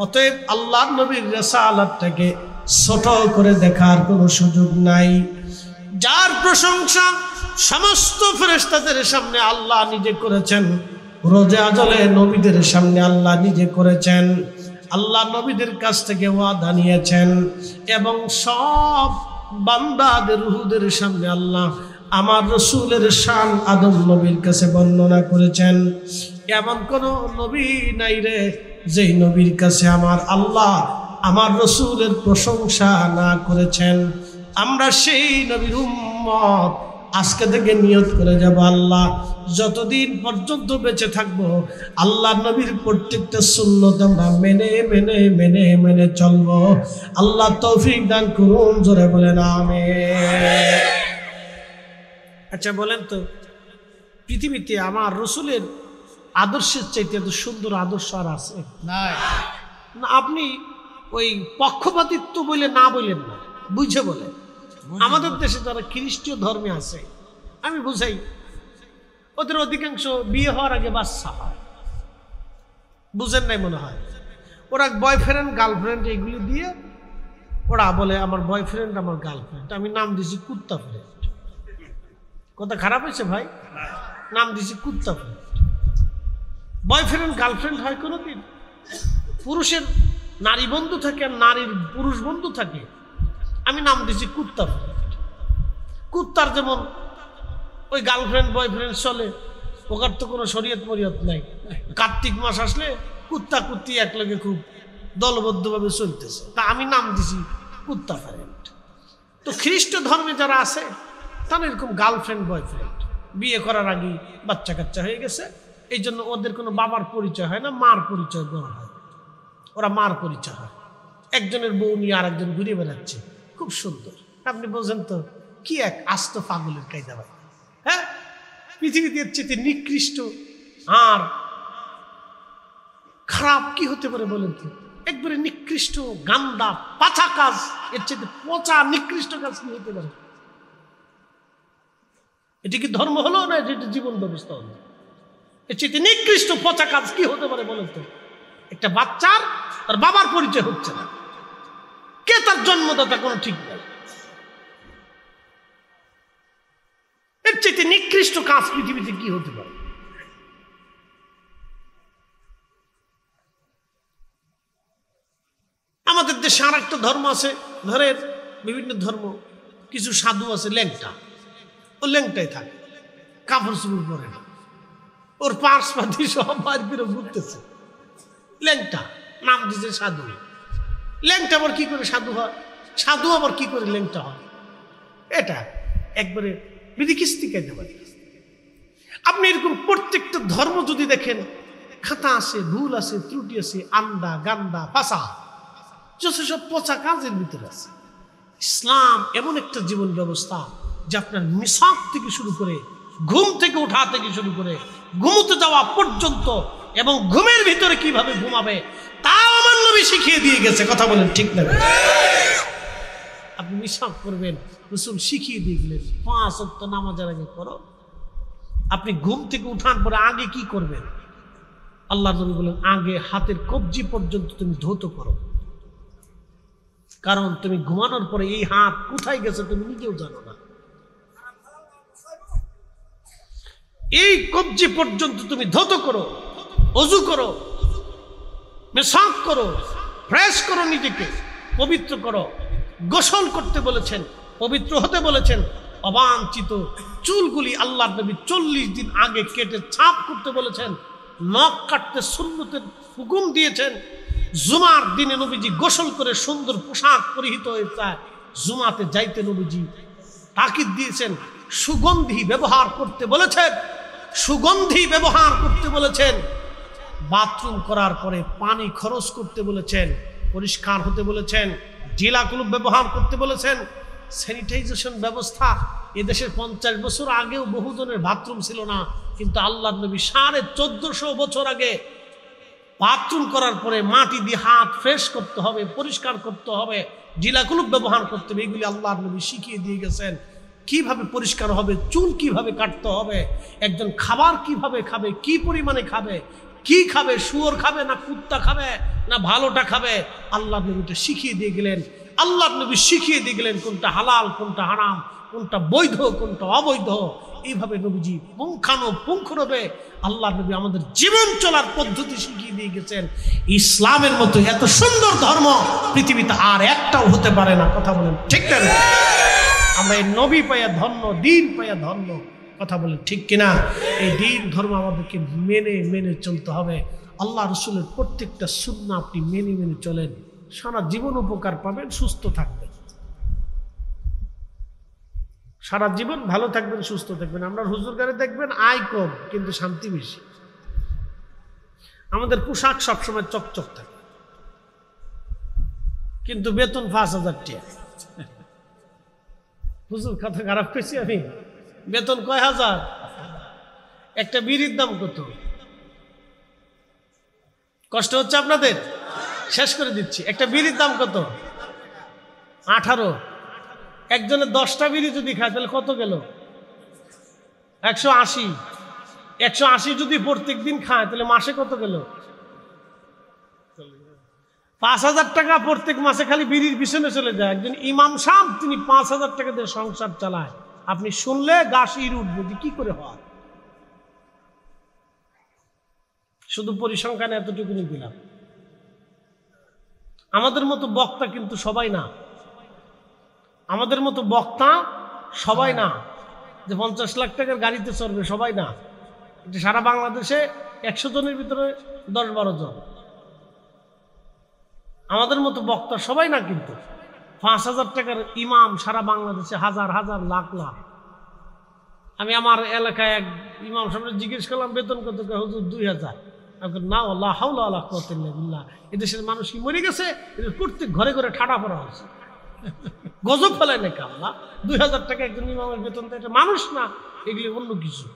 অতএব আল্লাহর নবীর রিসালাতটাকে ছোট করে দেখার কোনো সুযোগ নাই। যার প্রশংসা সমস্ত ফেরেশতাদের সামনে আল্লাহ নিজে করেছেন, রোজে আজলে নবীদের সামনে আল্লাহ নিজে করেছেন। আল্লাহ নবীদের কাছ থেকে ওয়াদা নিয়েছেন, এবং সব বান্দাদের রুহুদের সামনে আল্লাহ আমার রসুলের শান আদম নবীর কাছে বর্ণনা করেছেন। এমন কোন নবী নাই রে যেই নবীর কাছে আমার আল্লাহ আমার রসুলের প্রশংসা না করেছেন। আমরা সেই নবীর উম্মত। আজকে থেকে নিয়ত করে যাব, আল্লাহ যতদিন পর্যন্ত বেঁচে থাকবো আল্লাহ নবীর প্রত্যেকটা সুন্নত আমরা মেনে মেনে মেনে মেনে চলবো। আল্লাহ তৌফিক দান করুন, জোরে বলেন আমিন। আচ্ছা বলেন তো, পৃথিবীতে আমার রসুলের আদর্শের চাইতে এত সুন্দর আদর্শ আর আছে না? আপনি ওই পক্ষপাতিত্ব বলে না বললেন না, বুঝে বলেন। আমাদের দেশে যারা খ্রিস্টীয় ধর্মে আছে, আমি বুঝাই, ওদের অধিকাংশ বিয়ে হওয়ার আগে বাচ্চা হয়। বুঝেন নাই মনে হয়? ওরা বয়ফ্রেন্ড গার্লফ্রেন্ড এগুলি দিয়ে ওরা বলে আমার বয়ফ্রেন্ড আমার গার্লফ্রেন্ড। আমি নাম দিয়েছি কুত্তা ফ্রেন্ড। কথা খারাপ হয়েছে ভাই? নাম দিয়েছি কুত্তা ফ্রেন্ড। বয়ফ্রেন্ড গার্লফ্রেন্ড হয় কোনোদিন? পুরুষের নারী বন্ধু থাকে আর নারীর পুরুষ বন্ধু থাকে। আমি নাম দিয়েছি কুত্তা ফ্রেন্ড। কুত্তার যেমন ওই গার্লফ্রেন্ড বয়ফ্রেন্ড চলে, ওকার তো কোনো শরীয়ত মরিয়ত নাই। কার্তিক মাস আসলে কুত্তা কুত্তি একলগে খুব দলবদ্ধভাবে চলতেছে, তা আমি নাম দিছি কুত্তা ফ্রেন্ড। তো খ্রিস্ট ধর্মে যারা আছে তারা এরকম গার্লফ্রেন্ড বয়ফ্রেন্ড, বিয়ে করার আগেই বাচ্চা কাচ্চা হয়ে গেছে, এই জন্য ওদের কোনো বাবার পরিচয় হয় না, মার পরিচয় দেওয়া হয়। ওরা মার পরিচয় হয়। একজনের বউ নিয়ে আর একজন ঘুরে বেড়াচ্ছে, খুব সুন্দর। আপনি বোঝেন তো কি এক আস্ত পাগলের কায়দা ভাই। হ্যাঁ, পৃথিবীতে এর চেয়ে নিকৃষ্ট আর খারাপ কি হতে পারে বলেন তো? একবারে নিকৃষ্ট গান্দা পাছা কাজ, এর চেয়ে পচা নিকৃষ্ট কাজ কি হতে পারে? এটি কি ধর্ম হলো না যেটা জীবন ব্যবস্থা হলো? এর চেয়ে নিকৃষ্ট পচা কাজ কি হতে পারে বলেন তো? একটা বাচ্চার তার বাবার পরিচয় হচ্ছে না, কে তার জন্মদাতা কোনো ঠিক নেই। এর চেয়ে নিকৃষ্ট কাজ পৃথিবীতে কি হতে পারে? আমাদের দেশে আর একটা ধর্ম আছে, ধরেন বিভিন্ন ধর্ম, কিছু সাধু আছে ল্যাংটা, ও ল্যাংটাই থাকে, কাপড় চুপড় পরে না, ওর পার্স পাতি সব বাইর করে ঘুরতেছে, ল্যাংটা, নাম দিচ্ছে সাধু। ল্যাংটা আবার কি করে সাধু হয়? সাধু আবার কি করে ল্যাংটা হয়? এটা একবারে বিধিকিস্তি খাইতে পারে। আপনি এরকম প্রত্যেকটা ধর্ম যদি দেখেন, খাতা আছে, ভুল আছে, ত্রুটি আছে, আন্দা গান্দা ফাঁসা, সব পচা কাজের ভিতরে আছে। ইসলাম এমন একটা জীবন ব্যবস্থা যে আপনার মিসাক থেকে শুরু করে, ঘুম থেকে ওঠা থেকে শুরু করে ঘুমোতে যাওয়া পর্যন্ত, এবং ঘুমের ভিতরে কিভাবে ঘুমাবে তাও আমার নবী শিখিয়ে দিয়ে গেছে। কথা বলেন ঠিক না? আপনি মিসাক করবেন, রাসূল শিখিয়ে দিয়ে গেলেন 5 ওয়াক্ত নামাজের আগে করো। আপনি ঘুম থেকে উঠার পরে আগে কি করবেন? আল্লাহ নবী বলেন আগে হাতের কবজি পর্যন্ত তুমি ধৌত করো, কারণ তুমি ঘুমানোর পরে এই হাত কোথায় গেছে তুমি নিজেও জানো না। এই কবজি পর্যন্ত তুমি ধৌত করো, ওযু করো, মেসাক করো, ফ্রেশ করো, নিজেকে পবিত্র করো। গোসল করতে বলেছেন, পবিত্র হতে বলেছেন। অবাঞ্ছিত চুলগুলি আল্লাহর নবী 40 দিন আগে কেটে ছাপ করতে বলেছেন। নখ কাটতে সুন্নতের হুকুম দিয়েছেন। জুমার দিনে নবীজি গোসল করে সুন্দর পোশাক পরিহিত হয়ে যায় জুমাতে যাইতে নবীজি তাকিদ দিয়েছেন। সুগন্ধি ব্যবহার করতে বলেছেন, সুগন্ধি ব্যবহার করতে বলেছেন। বাথরুম করার পরে পানি খরচ করতে বলেছেন, পরিষ্কার হতে বলেছেন। জেলা কুলুপ ব্যবহার করতে বলেছেন। স্যানিটাইজেশন ব্যবস্থা এদেশের 50 বছর আগেও বহুজনের বাথরুম ছিল না, কিন্তু আল্লাহর নবী 1450 বছর আগে বাথরুম করার পরে মাটি দিয়ে হাত ফ্রেশ করতে হবে, পরিষ্কার করতে হবে, জিলা কুলুপ ব্যবহার করতে হবে। এগুলি আল্লাহর নবী শিখিয়ে দিয়ে গেছেন। কিভাবে পরিষ্কার হবে, চুল কিভাবে কাটতে হবে, একজন খাবার কিভাবে খাবে, কি পরিমাণে খাবে, কি খাবে, শুয়োর খাবে না কুত্তা খাবে না ভালোটা খাবে, আল্লাহর নবীটা শিখিয়ে দিয়ে গেলেন। আল্লাহর নবী শিখিয়ে দিয়ে গেলেন কোনটা হালাল, কোনটা হারাম, কোনটা বৈধ, কোনটা অবৈধ। এইভাবে নবীজি পুঙ্খানুপুঙ্খভাবে আল্লাহর নবী আমাদের জীবন চলার পদ্ধতি শিখিয়ে দিয়ে গেছেন। ইসলামের মতো এত সুন্দর ধর্ম পৃথিবীতে আর একটাও হতে পারে না। কথা বলেন ঠিক না? আমরা এই নবী পাইয়া ধন্য, দিন পাইয়া ধন্য। কথা বলেন ঠিক কিনা? এই দিন ধর্ম আমাদেরকে মেনে মেনে চলতে হবে। আল্লাহ রসুলের প্রত্যেকটা সুন্নাহ আপনি মেনে মেনে চলেন, সারা জীবন উপকার পাবেন, সুস্থ থাকবেন, সারা জীবন ভালো থাকবেন, সুস্থ থাকবেন। আমরা হুজুরগারে দেখবেন আয় কম কিন্তু শান্তি বেশি। আমাদের পোশাক সবসময় চকচক থাকে, কিন্তু বেতন 5000 টাকা। হুজুর কথা খারাপ পেয়েছি আমি? বেতন কয় হাজার? একটা বিড়ির দাম কত? কষ্ট হচ্ছে আপনাদের? শেষ করে দিচ্ছি। একটা বিড়ির দাম কত? 18। একজনে 10টা বিড়ি যদি খায় তাহলে কত গেল? 180। 180 যদি প্রত্যেক দিন খায় তাহলে মাসে কত গেল? 5000 টাকা প্রত্যেক মাসে খালি বিড়ির পিছনে চলে যায়। একজন ইমাম সাহেব তিনি 5000 টাকা দিয়ে সংসার চালায়। আপনি শুনলে গা শির উঠবে যে কি করে হয়। শুধু পরিসংখ্যানে এতটুকুনি দিলাম। আমাদের মতো বক্তা কিন্তু সবাই না, আমাদের মতো বক্তা সবাই না, যে 50 লাখ টাকার গাড়িতে চড়বে সবাই না। সারা বাংলাদেশে 100 জনের ভিতরে 10-12 জন আমাদের মতো বক্তা সবাই না। কিন্তু 5000 টাকার ইমাম সারা বাংলাদেশে হাজার হাজার লাখ লাখ। আমি আমার এলাকায় এক ইমাম সাহেব জিজ্ঞেস করলাম বেতন কত? হুজুর 2000। না আল্লাহ হাওলা আল্লাহ কুওয়াতা ইল্লা বিল্লাহ। এদেশের মানুষ কি মরে গেছে? এদের প্রত্যেক ঘরে ঘরে ঠাড়া পড়া হয়েছে। গজব ফেলায় নাকি আল্লাহ? 2000 টাকা একজন ইমামের বেতন দেয়? এটা মানুষ না, এগুলি অন্য কিছু।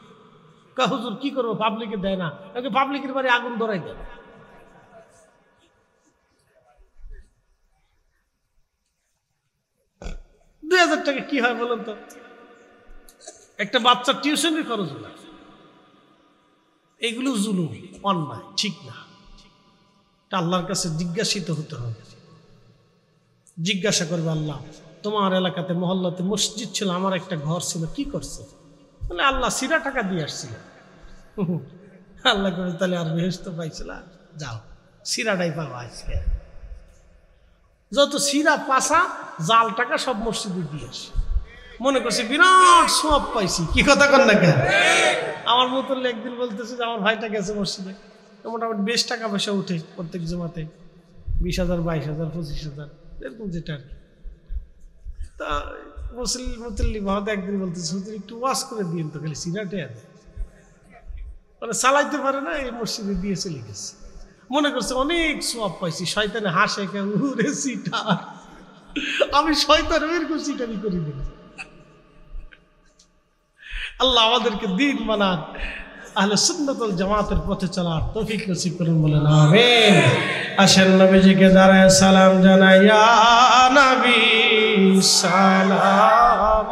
হুজুর কি করবো, পাবলিকে দেয় না। পাবলিকের বাড়ি আগুন ধরাই দেয়। 2000 টাকা কি হয় বলেন তো? একটা বাচ্চার টিউশনের খরচ না। এগুলো জুলুম, অন্যায়, ঠিক না। আল্লাহর কাছে জিজ্ঞাসিত হতে হবে। জিজ্ঞাসা করবে, আল্লাহ তোমার এলাকাতে মহল্লাতে মসজিদ ছিল, আমার একটা ঘর ছিল, কি করছে? বলে আল্লাহ সিরা টাকা দিয়ে আসছিল। আল্লাহ করে তাহলে আর বেহেশত পাইছিল, যাও সিরাটাই পাবো আজকে। যত সিরা পাশা জাল টাকা সব মসজিদে দিয়ে আসে, মনে করছে বিরাট সব পাইছি। কি কথা কন না কেন? আমার মতন একদিন বলতেছে যে আমার ভাইটা গেছে মসজিদে, মোটামুটি বেশ টাকা পয়সা উঠে প্রত্যেক জমাতে 20,000, 22,000, 25,000 এরকম যেটা আর কি। তা মুসল্লি ভাবতে একদিন বলতেছে হুজুর একটু ওয়াশ করে দিন তো, খালি সিরাটে আছে, মানে চালাইতে পারে না, এই মসজিদে দিয়ে চলে গেছে। মনে করছে অনেক সওয়াব পাইছি। শয়তানে হাসে, উরে সিটার, আমি শয়তান এরকম সিটারি করে দিই। আল্লাহ আমাদেরকে দিন মানার, আহলে সুন্নাত ওয়াল জামাতের পথে চলার তৌফিক নসিব করুন, বলেন আমিন। আসেন নবীজিকে দাঁড়ায় সালাম জানাই, ইয়া নবী সালাম